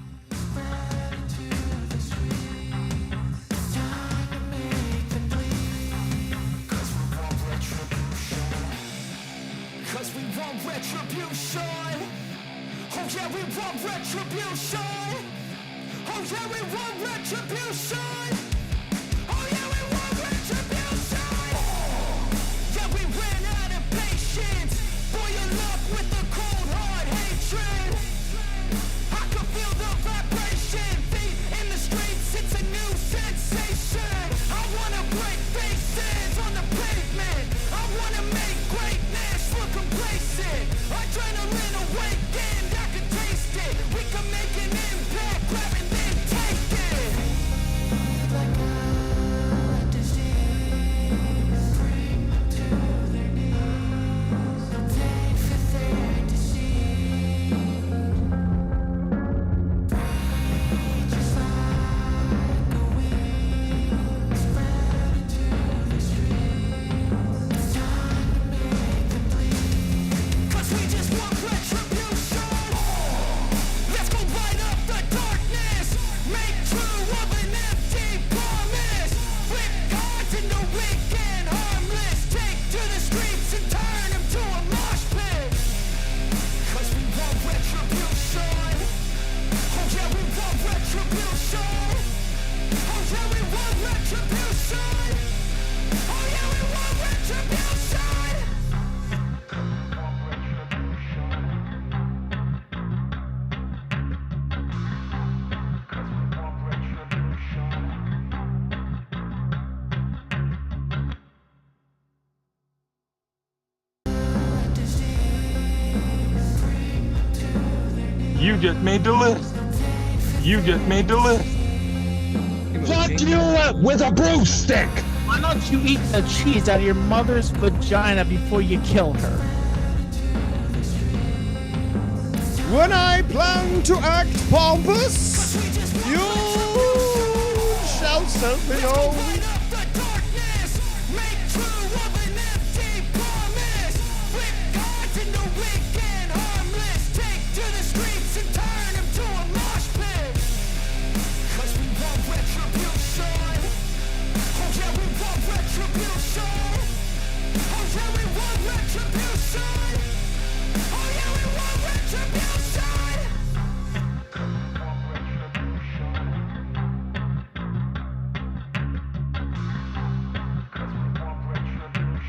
Cause we want retribution. Oh yeah, we want retribution. Oh yeah, we want retribution. Oh yeah, we want retribution. Yeah, we ran out of patience. Boil up with the cold hard hatred. I can feel the vibration. Feet in the streets, it's a new sensation. I wanna break faces on the pavement. I wanna make greatness look complacent. Adrenaline awakened, I can taste it. We can make an impact, grab and then take it. Like a disease, bring them to their knees. They for their disease. Just like a weed, spread into the streets. It's time to make them bleed. 'Cause we just want retribution. Let's go light up the darkness. Make true of an empty promise. Flip cards into weak and harmless. Take to the streets and turn them to a mosh pit. 'Cause we want retribution. Oh yeah, we want retribution. Oh yeah, we want retribution. Oh yeah, we want retribution. You just made the list. You just made the list. Fuck you with a broomstick! Why don't you eat the cheese out of your mother's vagina before you kill her? When I plan to act pompous, you shall serve me all.